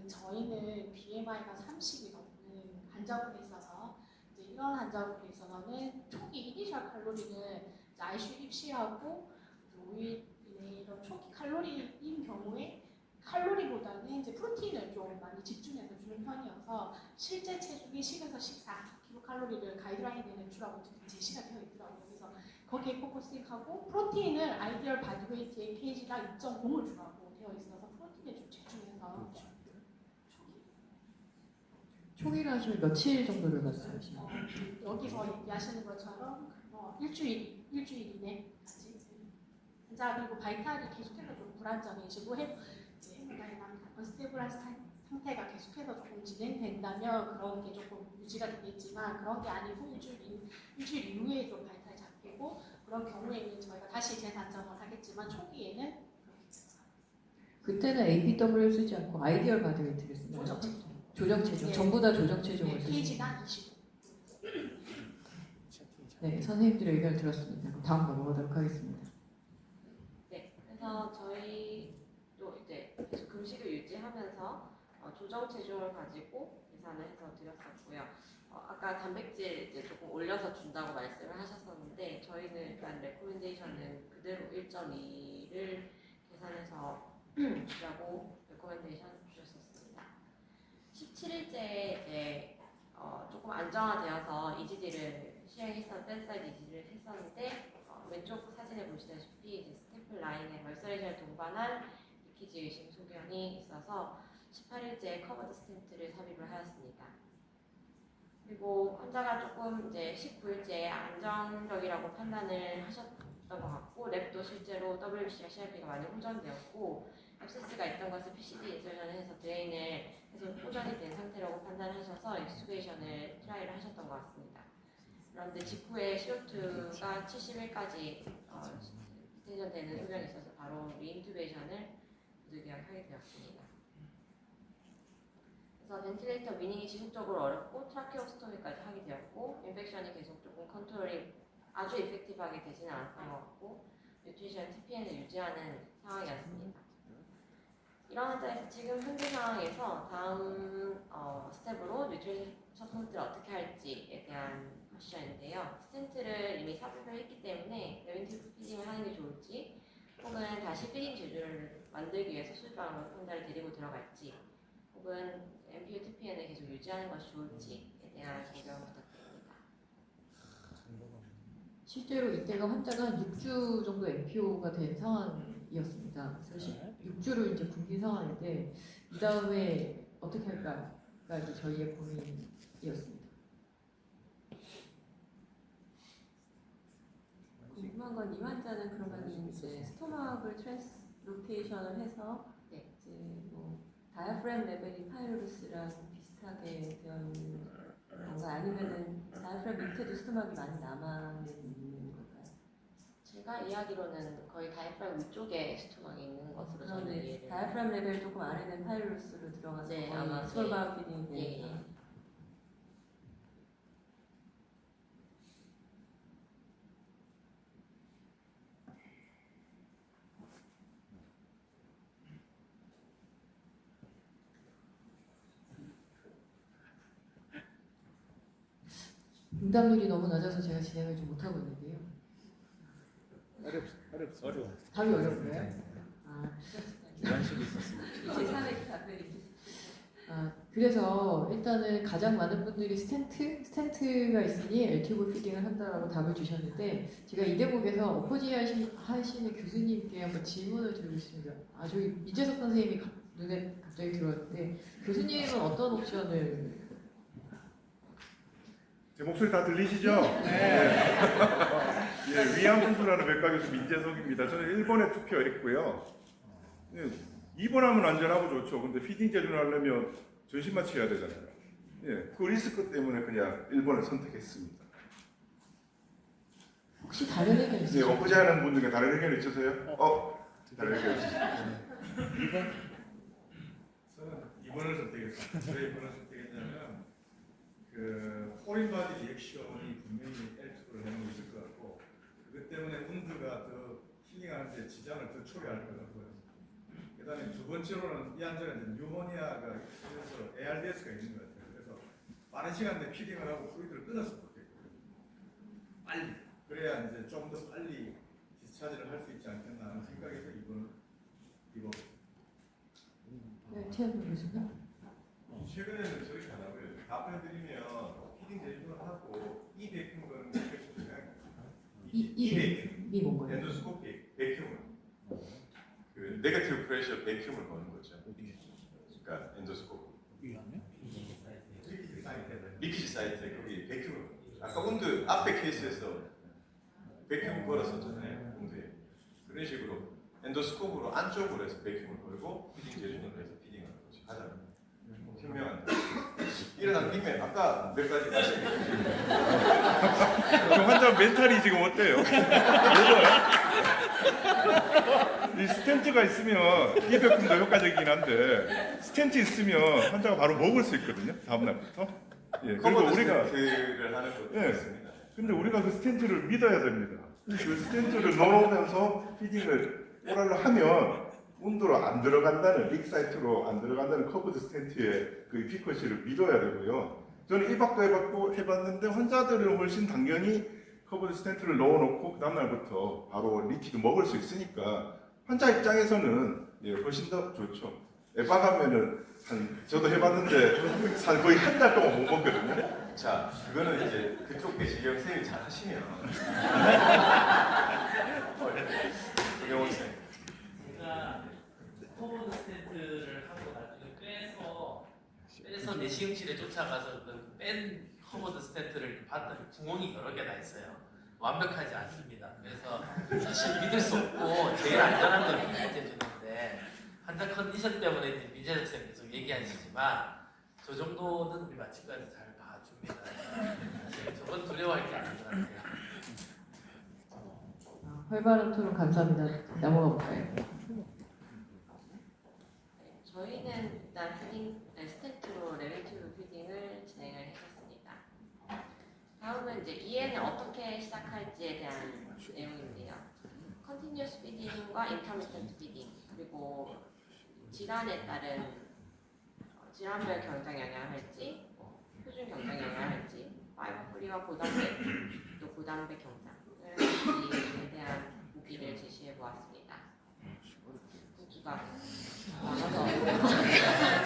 저희는 BMI가 30이 넘는 환자분이 있어서 이제 이런 환자분에 있어서는 초기 이니셜 칼로리는 ICU 입시하고 5일 이내 이런 초기 칼로리인 경우에 칼로리보다는 이제 프로틴을 좀 많이 집중해서 주는 편이어서 실제 체중이 10에서 14kcal를 가이드라인에 내주라고 제시가 되어 있더라고요. 그래서 거기에 포커싱하고 프로틴을 아이디얼 바디웨이트의 kg당 2.0을 주라고 되어 있어서 프로틴에 좀 집중해서 초기를 하시면 며칠 정도를 말씀하시나요? 여기서 얘기하시는 것처럼 일주일 이내까지 환자 그리고 바이탈이 계속해서 좀 불안정해지고 언스테이블한 상태가 계속해서 조금 진행된다면 그런 게 조금 유지가 되겠지만 그런 게 아니고 일주일 이후에 좀 바이탈이 잡히고 그런 경우에는 저희가 다시 재산정을 하겠지만 초기에는 그때는 APW 쓰지 않고 아이디얼 바디웨이트를 쓰나요? 조정 체중. 네. 전부 다 조정 체중을 쓰시나요? kg당 25. 네, 선생님들의 의견을 들었습니다. 그럼 다음 넘어가도록 하겠습니다. 네, 그래서 저희도 이제 계속 금식을 유지하면서 조정 체중을 가지고 계산을 해서 드렸었고요. 아까 단백질 이제 조금 올려서 준다고 말씀을 하셨었는데 저희는 일단 레코멘데이션은 그대로 1.2를 계산해서 주라고 레코멘데이션 주셨었습니다. 17일째 이제 조금 안정화되어서 EGD를 댄사이드 EGD를 했었는데 왼쪽 사진에 보시다시피 이제 스태플 라인에 멀서레이션을 동반한 리키지 의심 소견이 있어서 18일째 커버드 스텐트를 삽입을 하였습니다. 그리고 환자가 조금 이제 19일째 안정적이라고 판단을 하셨던 것 같고 랩도 실제로 WBC와 CRP가 많이 호전되었고 앱세스가 있던 것을 PCD 인설션을 해서 드레인을 해서 호전이 된 상태라고 판단하셔서 익스튜베이션을 트라이를 하셨던 것 같습니다. 그런데 직후에 CO2가 71까지 디텐션되는 소견이 있어서 바로 리인튜베이션을 부득이하게 되었습니다. 그래서 벤틸레이터 위닝이 지속적으로 어렵고 트라케오스토미까지 하게 되었고 인펙션이 계속 조금 컨트롤이 아주 이펙티브하게 되지는 않았던 것 같고 뉴트리션 TPN을 유지하는 상황이었습니다. 이런 환자에서 지금 현재 상황에서 다음 스텝으로 뉴트리션 서포트를 어떻게 할지에 대한 퀘션인데요. 스텐트를 이미 삽입을 했기 때문에 레빈 피딩을 하는 게 좋을지 혹은 다시 피딩 제조를 만들기 위해서 수술방으로 환자를 데리고 들어갈지 혹은 MPO TPN을 계속 유지하는 것이 좋을지에 대한 의견 부탁드립니다. 실제로 이때가 환자가 한 6주 정도 MPO가 된 상황이었습니다. 그래서 6주를 이제 굶긴 상황인데 이 다음에 어떻게 할까가 이제 저희의 고민이었습니다. 궁금한 건 이 환자는 그러면 이제 스토막을 트랜스로테이션을 해서 네. 이제 뭐 다이아프램 레벨이 파이로스랑 비슷하게 되어 있는 건가 아니면은 다이아프램 밑에도 스토막이 많이 남아 있는 걸까요? 제가 이야기로는 거의 다이프라մ 위쪽에 스토막이 있는 것으로 저는 그런데 이해를. 다이아프램 레벨 조금 아래는 파이로스로 들어가서 네, 거의 아마 스톨바 피딩이 예, 되니까. 예. 응답률이 너무 낮아서 제가 진행을 좀 못하고 있는데요. 어려워. 답이 어려운가요? 아, 주관식이 있었습니다. 제3의 답변이 있을 수 그래서 일단은 가장 많은 분들이 스텐트가 있으니 LTV 피딩을 한다라고 답을 주셨는데 제가 이 대목에서 어포지 하시는 교수님께 한번 질문을 드리고 있습니다. 저기 민재석 선생님이 눈에 갑자기 들어왔는데 교수님은 어떤 옵션을 제 목소리 다 들리시죠? 네. 예, 위암 수술하는 외과 교수 민재석입니다. 저는 1번에 투표했고요. 예, 2번 하면 안전하고 좋죠. 근데 피딩 제조를 하려면 전신 마취해야 되잖아요. 예, 그 리스크 때문에 그냥 1번을 선택했습니다. 혹시 다른 의견 네, 있으세요? 엎어지 하는 분 중에 다른 의견 있으세요? 다른 의견 있으세요? 2번? 저는 2번을 선택했습니다. 왜 2번을 선택했냐면 그 포린바디 리액션이 분명히 L2를 하는 게 있을 것 같고 그것 때문에 운드가 더 힐링하는데 지장을 더 초래할 것 같고요. 그 다음에 두 번째로는 이 환자가 이제 뉴모니아가 있어서 ARDS가 있는 것 같아요. 그래서 빠른 시간 내에 피딩을 하고 플루이드를 끊었으면 좋겠거든요. 빨리. 그래야 이제 좀 더 빨리 디스차지를 할 수 있지 않겠나 하는 생각에서 이번 네, 최현준 교수님. 최근에는 저렇게 하더라고요. 답변 드리면 피딩 제조를 하고 이 백흉은 이 뭔가요? 엔도스코피 백흉을 그 네거티브 프레셔 백흉을 거는 거죠. 그러니까 엔도스코피 리키지 사이트에 거기 백흉을 아까 운드 앞에 케이스에서 백흉 걸었었잖아요. 운드에 그런 식으로 엔도스코프로 안쪽으로 해서 백흉을 걸고 피딩 제조를 해서 피딩을 하는 거죠. 가장 현명한 일어난 김에 아까 몇 가지 말씀드렸죠. 그 환자 멘탈이 지금 어때요? 이 스텐트가 있으면 이백품도 효과적이긴 한데 스텐트 있으면 환자가 바로 먹을 수 있거든요. 다음 날부터. 예, 그리고 우리가 스텐트를 하는 것도 예. 있습니다. 근데 우리가 그 스텐트를 믿어야 됩니다. 그 스텐트를 넣어오면서 피딩을 오랄로 하면 온도로 안 들어간다는 릭 사이트로 안 들어간다는 커브드 스텐트의 그 피커시를 믿어야 되고요. 저는 1박도 해봤는데 환자들은 훨씬 당연히 커브드 스텐트를 넣어놓고 그 다음날부터 바로 리퀴드 먹을 수 있으니까 환자 입장에서는 훨씬 더 좋죠. 에바 가면은 저도 해봤는데 거의 한 달 동안 못 먹거든요. 자, 그거는 이제 그쪽 배시경 쌤이 잘 하시면. 김영훈 쌤. 제가 포워드 스탠트를 하고 나중에 빼서 내 시험실에 쫓아가서 그 뺀 허버드 스탠트를 봤더니 구멍이 여러 개나 있어요. 완벽하지 않습니다. 그래서 사실 믿을 수 없고 제일 안전한 걸 선택해 주는데 환자 컨디션 때문에 이제 민재석 쌤 계속 얘기하시지만 저 정도는 우리 마취까지 잘 봐줍니다. 사실 저건 두려워할 게 아닌 것 같아요. 활발한 토론 감사합니다. 넘어가 볼까요? 네, 저희는 일단 스탠트로 레벨2 피딩을 진행을 했었습니다. 다음은 이제 이해는 어떻게 시작할지에 대한 내용인데요. 컨티뉴어스 피딩과 인터미턴트 피딩 그리고 질환에 따른 질환별 경장 영향할지 표준 경장 영향할지 파이버 프리와 고단백 또 고단백 경장에 대한 보기를 제시해 보았습니다. 보기가 많아서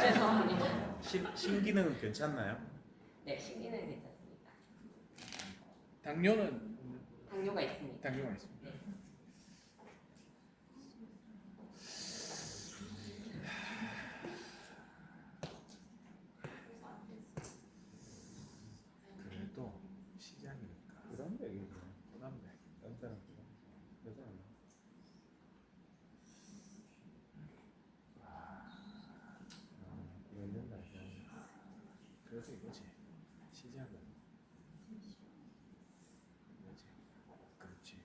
죄송합니다. 신기능은 괜찮나요? 네, 신기는 괜찮습니다. 당뇨는 당뇨가 있습니다. 당뇨가 있습니다. 네. 그래도 시작이니까. 부담백이죠. 부담백. 남자는 여자는. 그래서 이거지. 시작은. 이거지. 그렇지.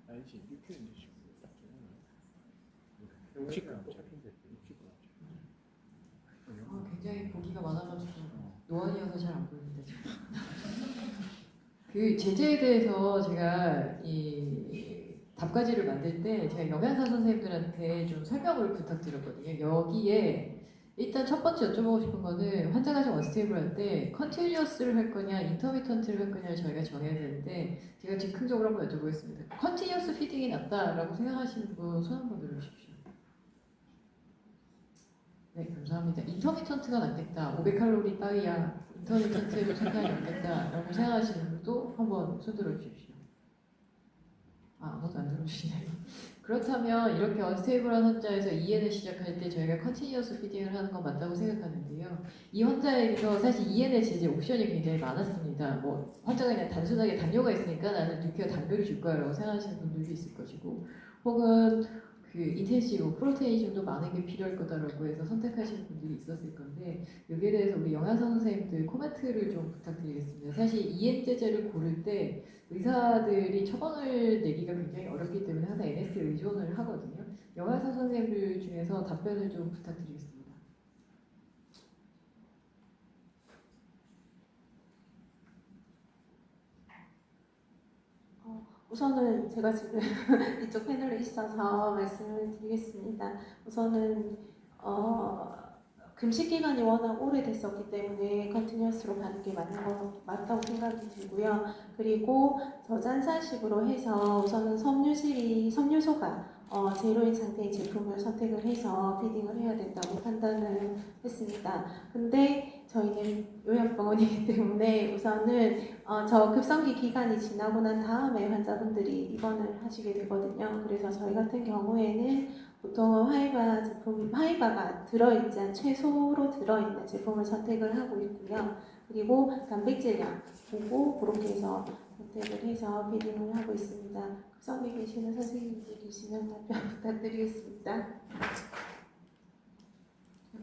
아니지. 6kg 이제 60g 잡힌대. 60g. 굉장히 보기가 많아가지고 노안이어서 잘 안 보입니다. 지금. 그 제재에 대해서 제가 이 답가지를 만들 때 제가 영양사 선생님들한테 좀 설명을 부탁드렸거든요. 여기에 일단 첫 번째 여쭤보고 싶은 거는 환자가 지금 원스테이블 할 때 컨티뉴어스를 할 거냐 인터미턴트를 할 거냐를 저희가 정해야 되는데 제가 즉흥적으로 한번 여쭤보겠습니다. 컨티뉴어스 피딩이 낫다라고 생각하시는 분 손 한번 들어주십시오. 네, 감사합니다. 인터미턴트가 낫겠다. 500칼로리 따위야. 인터미턴트로 생각이 낫겠다라고 생각하시는 분도 한번 손 들어주십시오. 아무도 안 들어주시네요. 그렇다면 이렇게 언스테이블한 환자에서 EN을 시작할 때 저희가 컨티뉴어스 피딩을 하는 건 맞다고 생각하는데요. 이 환자에게서 사실 EN의 제재 옵션이 굉장히 많았습니다. 뭐 환자가 그냥 단순하게 당뇨가 있으니까 나는 뉴케어 당뇨를 줄 거야 라고 생각하시는 분들도 있을 것이고 혹은 그 인텐시브 프로테인이 좀 더 많은 게 필요할 거다라고 해서 선택하시는 분들이 있었을 건데 여기에 대해서 우리 영양사 선생님들 코멘트를 좀 부탁드리겠습니다. 사실 EN 제제를 고를 때 의사들이 처방을 내기가 굉장히 어렵기 때문에 항상 NS에 의존을 하거든요. 영양사 선생님들 중에서 답변을 좀 부탁드리겠습니다. 우선은 제가 지금 이쪽 패널에 있어서 말씀을 드리겠습니다. 우선은 금식 기간이 워낙 오래됐었기 때문에 컨티뉴어스로 가는 게 맞다고 생각이 들고요. 그리고 저잔사식으로 해서 우선은 섬유소가 제로인 상태의 제품을 선택을 해서 피딩을 해야 된다고 판단을 했습니다. 근데 저희는 요양병원이기 때문에 우선은 저 급성기 기간이 지나고 난 다음에 환자분들이 입원을 하시게 되거든요. 그래서 저희 같은 경우에는 보통은 화이바가 들어있지 최소로 들어있는 제품을 선택을 하고 있고요. 그리고 단백질량 보고 그렇게 해서 선택을 해서 피딩을 하고 있습니다. 급성기 계시는 선생님들 계시면 답변 부탁드리겠습니다.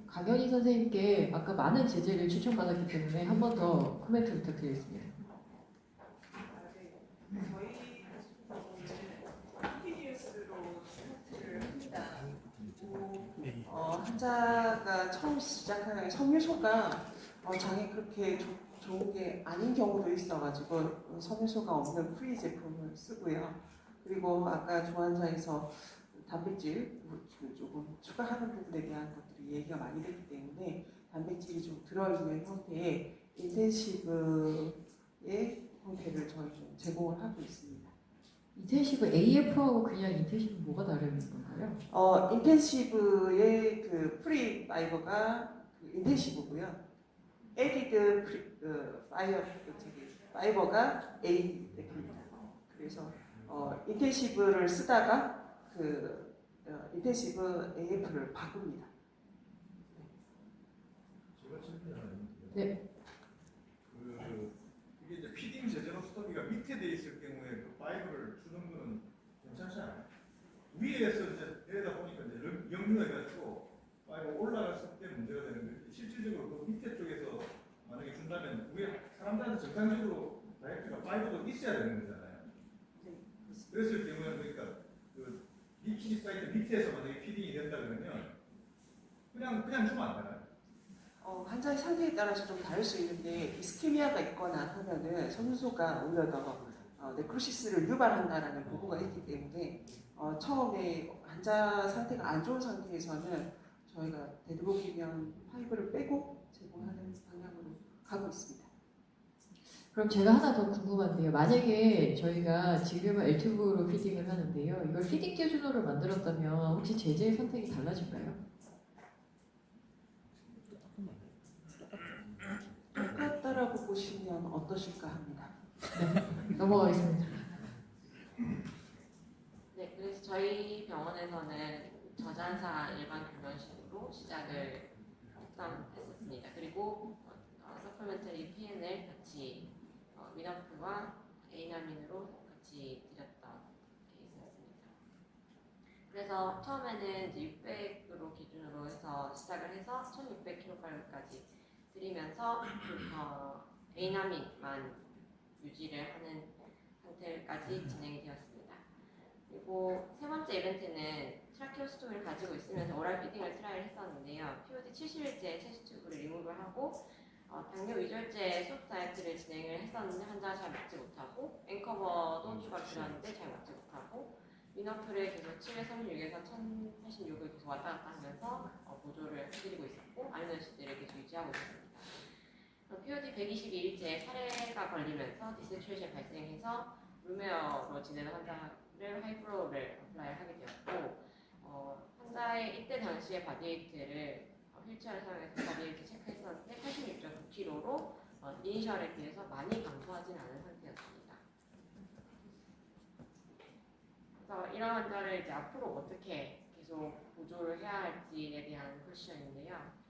강현희 선생님께 아까 많은 제재를 추천받았기 때문에 한 번 더 코멘트 부탁드리겠습니다. 저희 컨티뉴어스로 스타트를 합니다. 환자가 처음 시작하는 섬유소가 장에 그렇게 좋은 게 아닌 경우도 있어가지고 섬유소가 없는 프리 제품을 쓰고요. 그리고 아까 조환자에서 단백질 조금 추가하는 부분에 대한 것들이 얘기가 많이 됐기 때문에 단백질이 좀 들어있는 형태의 인텐시브의 형태를 저희 좀 제공을 하고 있습니다. 인텐시브 AF하고 그냥 인텐시브 뭐가 다른 건가요? 인텐시브의 그 프리 파이버가 그 인텐시브고요. 에디드 파이버가 AF입니다. 그래서 인텐시브를 쓰다가 그 인텐시브 AF를 바꿉니다. 제가 질문이 하나 있는데요. 네. 이게 이제 피딩 제재로 스토리가 밑에 돼 있을 경우에 그 파이브를 주는 거는 괜찮지 않아요? 위에서 이제 내다 보니까 이제 역류해 가지고 파이브 올라갔을 때 문제가 되는데 실질적으로 그 밑에 쪽에서 만약에 준다면 위에 사람들한테 정상적으로 다이렉트가 파이브도 있어야 되는 거잖아요. 그랬을 경우에는 그러니까 그 리키지 사이트 밑에서 만약에 피딩이 된다 그러면 그냥 주면 안 되나요? 환자의 상태에 따라서 좀 다를 수 있는데 이스케미아가 있거나 하면은 선수가 오히려 더 네크로시스를 유발한다라는 보고가 있기 때문에 처음에 환자 상태가 안 좋은 상태에서는 저희가 되도록이면 파이브를 빼고 제공하는 방향으로 가고 있습니다. 그럼 제가 하나 더 궁금한데요. 만약에 저희가 지금은 L2로 피딩을 하는데요. 이걸 피딩 기준으로 만들었다면 혹시 제재의 선택이 달라질까요? 똑같다라고 보시면 어떠실까 합니다. 네, 넘어가겠습니다. 네, 그래서 저희 병원에서는 저잔사 일반 교면식으로 시작을 했었습니다. 그리고 서플멘터리 PN을 같이 위너프와 에이나민으로 같이 드렸던 케이스였습니다. 그래서 처음에는 이제 600으로 기준으로 해서 시작을 해서 1600kcal까지 드리면서 에이나민만 유지를 하는 상태까지 진행이 되었습니다. 그리고 세 번째 이벤트는 트라키오스톰을 가지고 있으면서 오랄 피딩을 트라이를 했었는데요. POD 70일째 체스트 튜브를 리무브를 하고 당뇨 위절제 수업 다이어트를 진행을 했었는데 환자가 잘 먹지 못하고 앵커버도 추가 드렸는데 잘 먹지 못하고 위너프를 계속 736에서 1086을 계속 왔다 갔다 하면서 보조를 해드리고 있었고 알면시들을 계속 유지하고 있습니다. POD 122일째 사례가 걸리면서 디스트레이션 발생해서 룸웨어로 지내는 환자를 하이프로를 어플라이 하게 되었고 환자의 이때 당시의 바디웨이트를 휠체어를 사용해서 바디웨이트 체크했었는데 86.9kg로 이니셜에 비해서 많이 감소하진 않은 상태였습니다. 그래서 이런 환자를 이제 앞으로 어떻게 계속 보조를 해야 할지에 대한 퀘션인데요.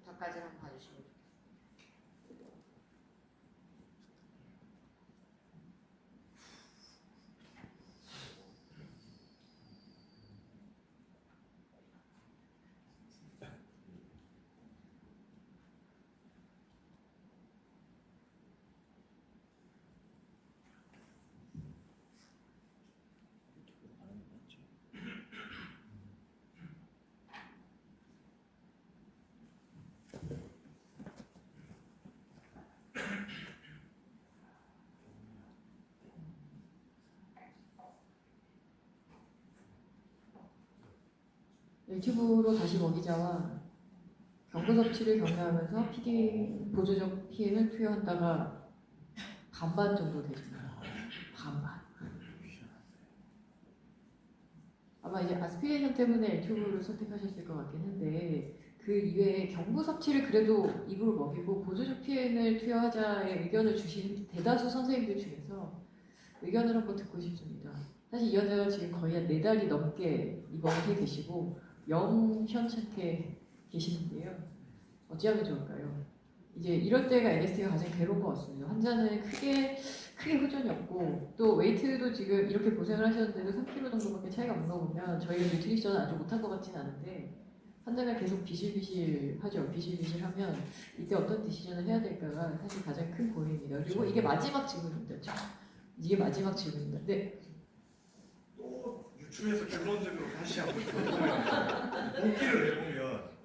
다까지 한번 봐주시면 좋겠습니다. 유튜브로 다시 먹이자와 경구 섭취를 격려하면서 PD 보조적 피해를 투여한다가 반반 정도 되잖아요. 반반. 아마 이제 아스피레이션 때문에 유튜브를 선택하셨을 것 같긴 한데 그 이외에 경구 섭취를 그래도 입으로 먹이고 보조적 피해를 투여하자의 의견을 주신 대다수 선생님들 중에서 의견을 한번 듣고 싶습니다. 사실 이 환자가 지금 거의 한 4달이 넘게 입원해 계시고 영 현찮게 계시는데요. 어찌하면 좋을까요? 이제 이럴 때가 NST가 가장 괴로운 것 같습니다. 환자는 크게 호전이 없고 또 웨이트도 지금 이렇게 고생을 하셨는데도 3kg 정도밖에 차이가 없는 거 보면 저희가 뉴트리션을 아주 못한 것 같지는 않은데 환자가 계속 비실비실하죠. 비실비실하면 이때 어떤 디시전을 해야 될까가 사실 가장 큰 고민입니다. 그리고 이게 마지막 질문입니다. 이게 마지막 질문입니다. 네. 또 유추해서 결론적으로 다시 한번 복기를 해보면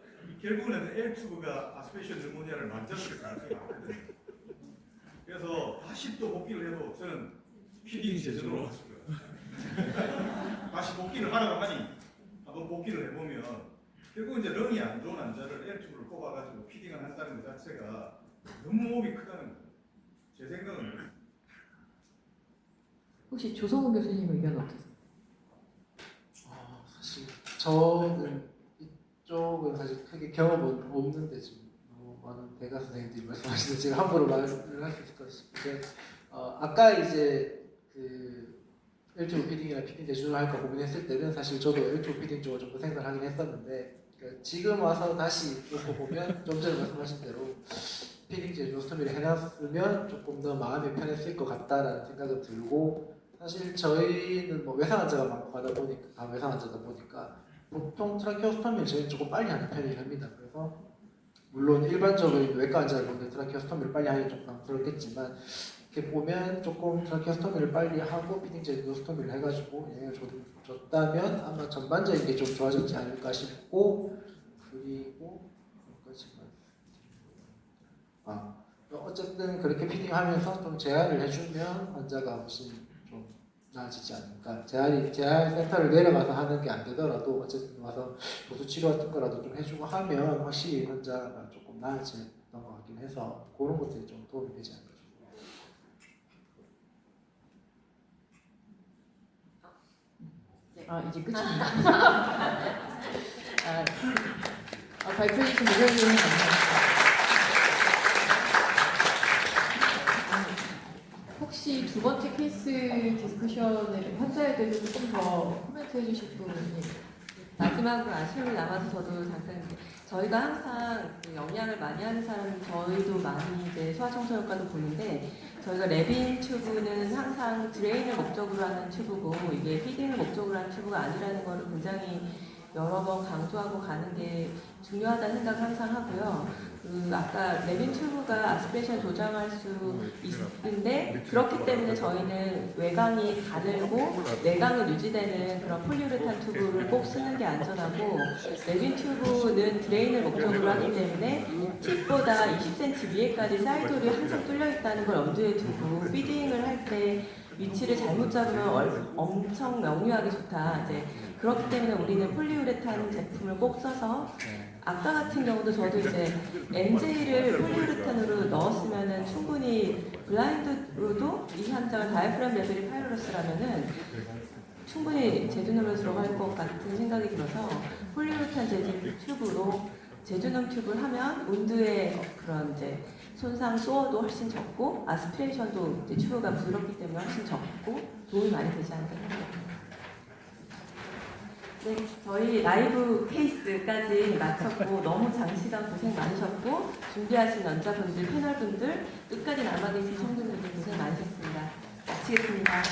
결국은 L2가 아스피레이션 뉴모니아를 만졌을 가능성이 많거든요. 그래서 다시 또 복기를 해도 저는 피딩 제대로 갔을 거예요. 다시 복기를 하라고 하니 한번 복기를 해보면 결국 이제 런이 안 좋은 환자를 L2를 꼽아가지고 피딩을 한다는 것 자체가 너무 호흡이 크다는 거예요. 제 생각은 혹시 조성우 교수님 의견 어떠세요? 사실 저는 이쪽은 사실 크게 경험은 없는데 지금 너무 많은 대가 선생님들이 말씀하시는 제가 함부로 말을 할 수 있을 것 싶은데 아까 이제 그 L2 피딩이나 피딩 대준을 할까 고민했을 때는 사실 저도 L2 피딩 쪽을 좀 더 생각을 하긴 했었는데 그러니까 지금 와서 다시 놓고 보면 좀 전에 말씀하신 대로 피딩 제조 스토미를 해놨으면 조금 더 마음이 편했을 것 같다라는 생각은 들고 사실 저희는 뭐 외상 환자가 많고 하다 보니까 외상 환자다 보니까 보통 트라키오스토미를 저희는 조금 빨리 하는 편이긴 합니다. 그래서 물론 일반적인 외과 환자를 보는 트라키오스토미를 빨리 하기 좀 부담스럽겠지만 이렇게 보면 조금 트라키오스토미를 빨리 하고 피딩 제조스토미를 해가지고 영향을 줬다면 아마 전반적인 게 좀 좋아졌지 않을까 싶고 그리고 어쨌든 그렇게 피딩하면서 좀 제한을 해주면 환자가 훨씬 좀 나아지지 않을까. 재활 센터를 내려가서 하는 게 안 되더라도 어쨌든 와서 보수 치료 같은 거라도 좀 해주고 하면 확실히 환자가 조금 나아지는 것 같긴 해서 그런 것들이 좀 도움이 되지 않을까. 이제 끝입니다. 발표해주신 의견님 감사합니다. 혹시 두 번째 케이스 디스커션의 환자에 대해서 조금 더 코멘트 해주실 분이 마지막으로 아쉬움이 남아서 저도 잠깐 저희가 항상 그 영양을 많이 하는 사람 저희도 많이 이제 소아청소년과도 보는데 저희가 레빈 튜브는 항상 드레인을 목적으로 하는 튜브고 이게 피딩을 목적으로 하는 튜브가 아니라는 거를 굉장히 여러 번 강조하고 가는 게 중요하다는 생각을 항상 하고요. 아까 레빈 튜브가 아스피레이션 조정할 수 있는데 그렇기 때문에 저희는 외곽이 가늘고 내강이 유지되는 그런 폴리우레탄 튜브를 꼭 쓰는 게 안전하고 레빈 튜브는 드레인을 목적으로 하기 때문에 팁보다 20cm 위에까지 사이돌이 항상 뚫려 있다는 걸 염두에 두고 피딩을 할 때 위치를 잘못 잡으면 엄청 명료하게 좋다. 이제 그렇기 때문에 우리는 폴리우레탄 제품을 꼭 써서 아까 같은 경우도 저도 이제 NJ를 폴리우레탄으로 넣었으면은 충분히 블라인드로도 이 환자가 다이프람 레벨이 파이로러스라면은 충분히 제주놈으로 들어갈 것 같은 생각이 들어서 폴리우레탄 재질 튜브로 제주놈 튜브를 하면 온도의 그런 이제 손상 소어도 훨씬 적고 아스피레이션도 이제 튜브가 부드럽기 때문에 훨씬 적고 도움이 많이 되지 않을까 생각합니다. 네, 저희 라이브 케이스까지 마쳤고 너무 장시간 고생 많으셨고 준비하신 연자분들, 패널분들, 끝까지 남아계신 청중분들 고생 많으셨습니다. 마치겠습니다.